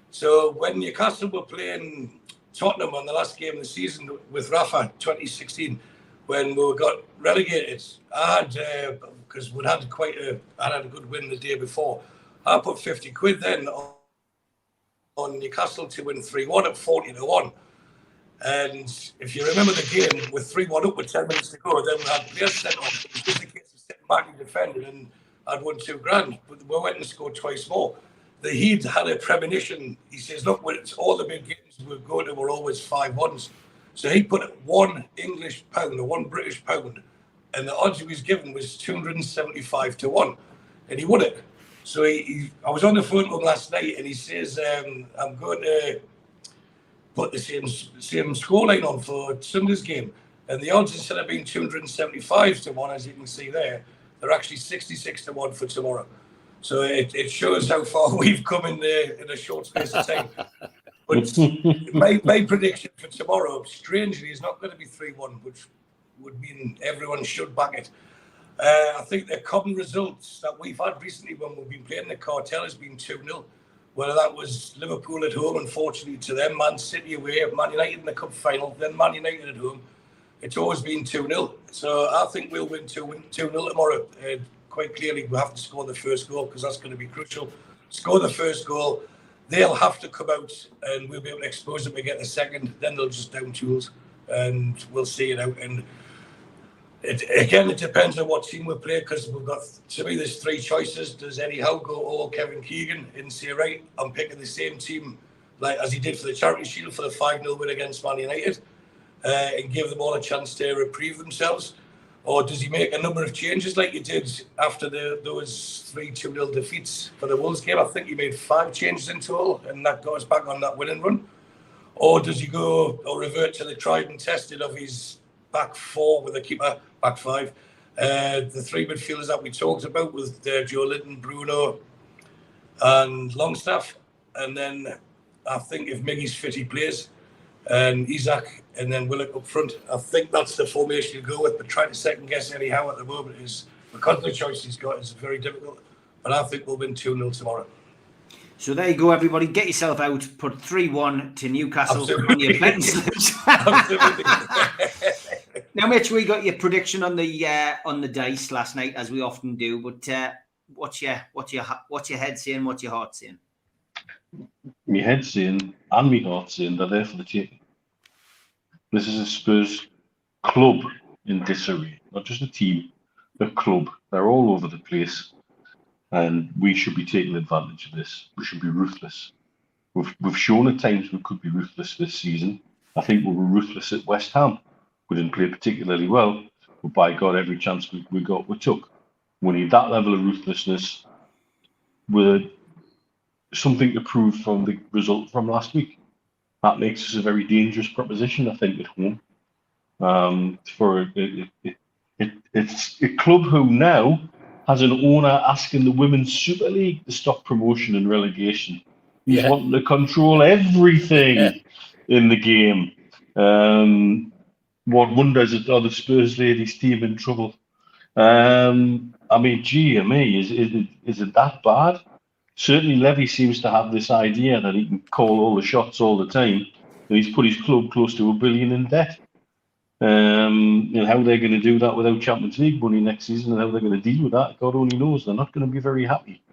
So when Newcastle were playing Tottenham on the last game of the season with Rafa 2016, when we got relegated, I had, because I had a good win the day before, I put 50 quid then on Newcastle to win 3-1 at 40-1. And if you remember the game, with 3-1 up with 10 minutes to go, then we had players sent off. It was just a case of sitting back and defending, and I'd won $2,000. But we went and scored twice more. The Heat had a premonition. He says, look, all the big games we go to were always 5-1s. So he put £1 English pound or £1 British pound, and the odds he was given was 275-1, and he won it. So I was on the phone to him last night, and he says, I'm going to put the same scoreline on for Sunday's game, and the odds, instead of being 275-1, as you can see there, they're actually 66-1 for tomorrow. So it shows how far we've come in a short space of time. But my prediction for tomorrow, strangely, is not going to be 3-1, which would mean everyone should back it. I think the common results that we've had recently when we've been playing the cartel has been 2-0. Whether that was Liverpool at home, unfortunately to them, Man City away, Man United in the cup final, then Man United at home, it's always been 2-0. So I think we'll win 2-0 tomorrow. Quite clearly, we have to score the first goal, because that's going to be crucial. Score the first goal. They'll have to come out, and we'll be able to expose them to get the second. Then they'll just down tools, and we'll see it out. And it depends on what team we play, because we've got, to me, there's 3 choices. Does Eddie Howe go all Kevin Keegan and say, right, I'm picking the same team like as he did for the Charity Shield for the 5-0 win against Man United? and give them all a chance to reprieve themselves? Or does he make a number of changes like he did after those 3-2-0 defeats for the Wolves game? I think he made 5 changes in total, and that got us back on that winning run. Or does he go or revert to the tried and tested of his back 4 with a keeper, back 5? The 3 midfielders that we talked about with Joe Linton, Bruno and Longstaff. And then I think if Miggy's fit, he plays. And Isaac and then Willock up front. I think that's the formation you go with, but trying to second guess Eddie Howe at the moment is, because of the choice he's got, is very difficult. But I think we'll win 2-0 tomorrow. So there you go, everybody. Get yourself out. Put 3-1 to Newcastle on your betting slips. Absolutely. Now, Mitch, we got your prediction on the dice last night, as we often do. But what's your head saying? What's your heart saying? My head's saying and my heart's saying they're there for the taking. This is a Spurs club in disarray, not just a team, a club. They're all over the place, and we should be taking advantage of this. We should be ruthless. We've shown at times we could be ruthless this season. I think we were ruthless at West Ham. We didn't play particularly well, but by God, every chance we got, we took. We need that level of ruthlessness with something to prove from the result from last week. That makes us a very dangerous proposition, I think, at home. It's a club who now has an owner asking the Women's Super League to stop promotion and relegation. He's wanting to control everything in the game. What wonder is the Spurs ladies team in trouble? I mean, gee, is it that bad? Certainly, Levy seems to have this idea that he can call all the shots all the time, and he's put his club close to $1 billion in debt. And how they're going to do that without Champions League money next season, and how they're going to deal with that, God only knows. They're not going to be very happy.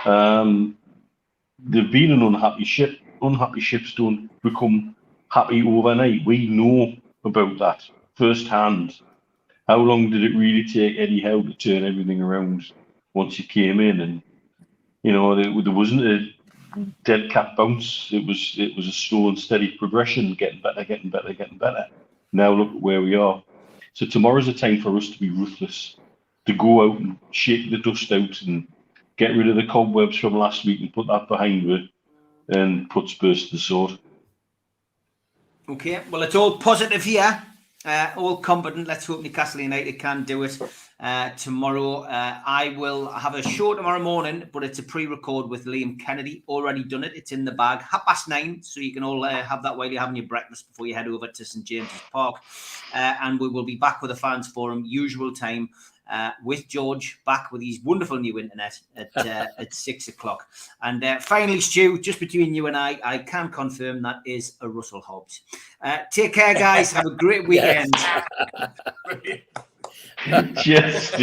They've been an unhappy ship. Unhappy ships don't become happy overnight. We know about that firsthand. How long did it really take Eddie Howe to turn everything around once he came in? And there wasn't a dead cat bounce. It was a slow and steady progression, getting better. Now look at where we are. So tomorrow's a time for us to be ruthless, to go out and shake the dust out and get rid of the cobwebs from last week and put that behind me and put Spurs to the sword. Okay, well, it's all positive here, all confident. Let's hope Newcastle United can do it tomorrow. I will have a show tomorrow morning, but it's a pre-record with Liam Kennedy. Already done it. It's in the bag. 9:30, so you can all have that while you're having your breakfast before you head over to St James's Park. And we will be back with a fans forum, usual time, with George, back with his wonderful new internet at 6 o'clock. And finally, Stu, just between you and I can confirm that is a Russell Hobbs. Take care, guys. Have a great weekend. Yes.